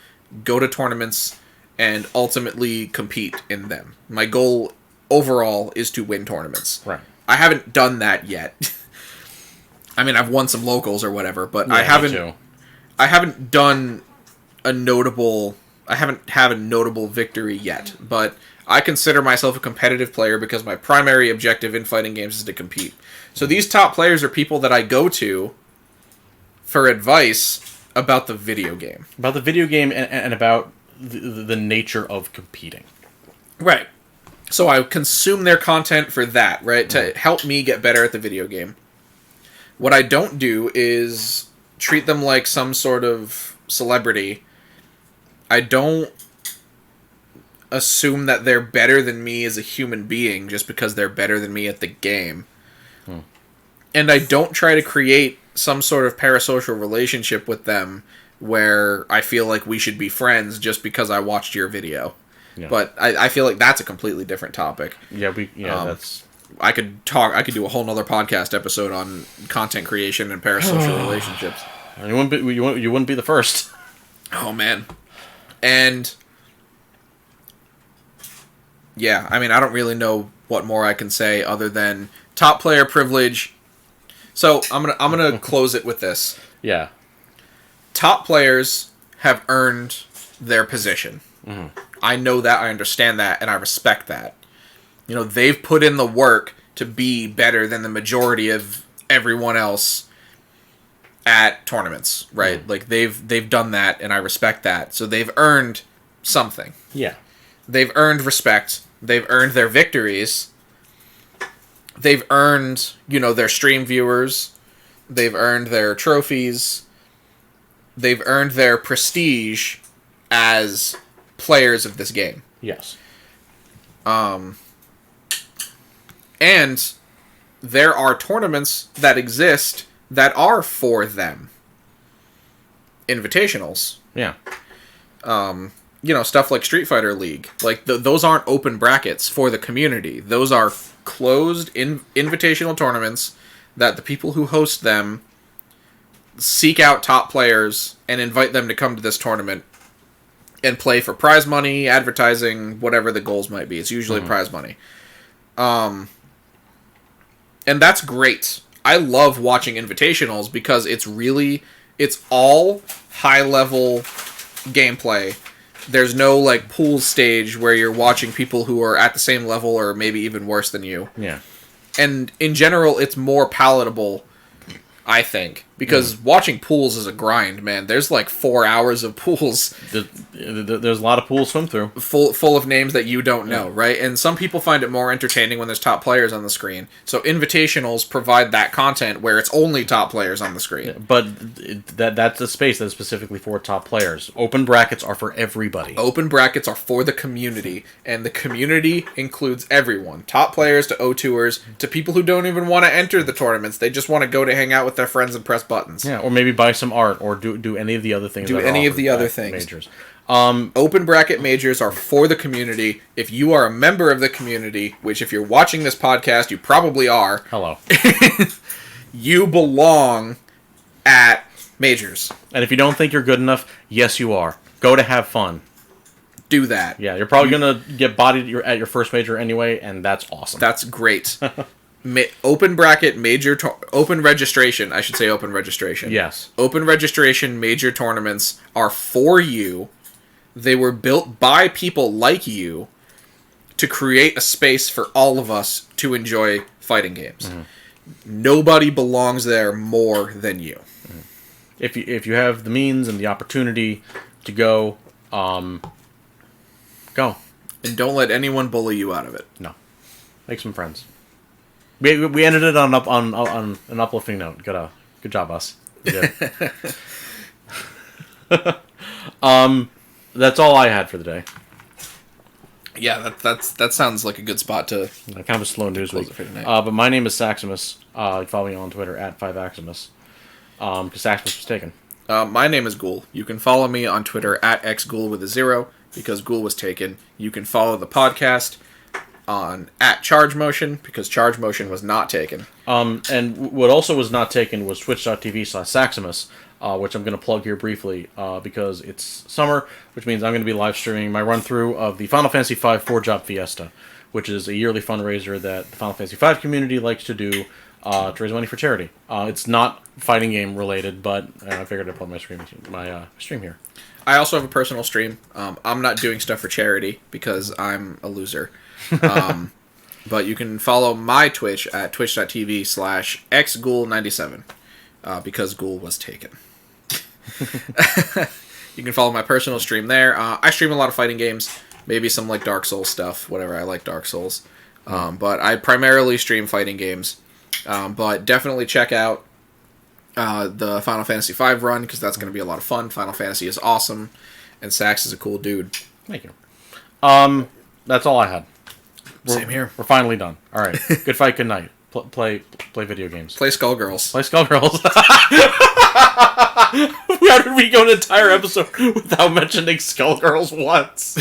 go to tournaments, and ultimately compete in them. My goal overall is to win tournaments. Right. I haven't done that yet. I mean, I've won some locals or whatever, but I haven't done a notable... I haven't had a notable victory yet, but I consider myself a competitive player because my primary objective in fighting games is to compete. So these top players are people that I go to for advice about the video game. About the video game and about the nature of competing. Right. So I consume their content for that, right? To help me get better at the video game. What I don't do is treat them like some sort of celebrity. I don't assume that they're better than me as a human being just because they're better than me at the game. And I don't try to create some sort of parasocial relationship with them where I feel like we should be friends just because I watched your video. Yeah. But I feel like that's a completely different topic. Yeah, that's... I could do a whole nother podcast episode on content creation and parasocial relationships. You wouldn't be the first. Oh man. And yeah, I mean, I don't really know what more I can say other than top player privilege. So I'm gonna close it with this. Yeah. Top players have earned their position. I know that, I understand that, and I respect that. You know, they've put in the work to be better than the majority of everyone else at tournaments, right? Like they've done that, and I respect that. So they've earned something. Yeah. They've earned respect. They've earned their victories. They've earned, their stream viewers. They've earned their trophies. They've earned their prestige as players of this game. Yes. And there are tournaments that exist that are for them. Invitationals. Yeah. Stuff like Street Fighter League. Like, those aren't open brackets for the community. Those are closed invitational tournaments that the people who host them seek out top players and invite them to come to this tournament and play for prize money, advertising, whatever the goals might be. It's usually prize money. And that's great. I love watching invitationals because it's all high-level gameplay. There's no, pool stage where you're watching people who are at the same level or maybe even worse than you. Yeah. And in general, it's more palatable, I think. Because watching pools is a grind, man. There's 4 hours of pools. There's a lot of pools to swim through. Full of names that you don't know, right? And some people find it more entertaining when there's top players on the screen. So invitationals provide that content where it's only top players on the screen. Yeah, but that's a space that's specifically for top players. Open brackets are for everybody. Open brackets are for the community. And the community includes everyone. Top players to O2ers to people who don't even want to enter the tournaments. They just want to go to hang out with their friends and press buttons. Yeah, or maybe buy some art, or do any of the other things. Do any of the other things. Majors. Open bracket majors are for the community. If you are a member of the community, which if you're watching this podcast, you probably are. Hello. You belong at majors. And if you don't think you're good enough, yes, you are. Go to have fun. do that. Yeah, you're probably going to get bodied at your first major anyway, and that's awesome. That's great. Open bracket major open registration. I should say open registration. Yes. Open registration major tournaments are for you. They were built by people like you to create a space for all of us to enjoy fighting games. Mm-hmm. Nobody belongs there more than you. Mm-hmm. If you have the means and the opportunity to go, go. And don't let anyone bully you out of it. No. Make some friends. We ended it on an uplifting note. Good job, us. That's all I had for the day. Yeah, that sounds like a good spot to. Kind of a slow news week. But my name is Saximus. Follow me on Twitter at 5aximus. Because Saximus was taken. My name is Ghoul. You can follow me on Twitter at xghoul with a 0 because Ghoul was taken. You can follow the podcast on at Charge Motion because Charge Motion was not taken. And what also was not taken was twitch.tv/Saximus, which I'm going to plug here briefly because it's summer, which means I'm going to be live streaming my run through of the Final Fantasy V 4-Job Fiesta, which is a yearly fundraiser that the Final Fantasy V community likes to do to raise money for charity. It's not fighting game related, but I figured I'd plug my stream here. I also have a personal stream. I'm not doing stuff for charity because I'm a loser. But you can follow my Twitch at twitch.tv/xghoul97 because Ghoul was taken. You can follow my personal stream there. I stream a lot of fighting games, maybe some like Dark Souls stuff, whatever. I like Dark Souls. But I primarily stream fighting games. But definitely check out the Final Fantasy V run because that's going to be a lot of fun. Final Fantasy is awesome, and Sax is a cool dude. Thank you. That's all I had. Same here. We're finally done. All right. Good fight. Good night. Play video games. Play Skullgirls. Play Skullgirls. How did we go an entire episode without mentioning Skullgirls once?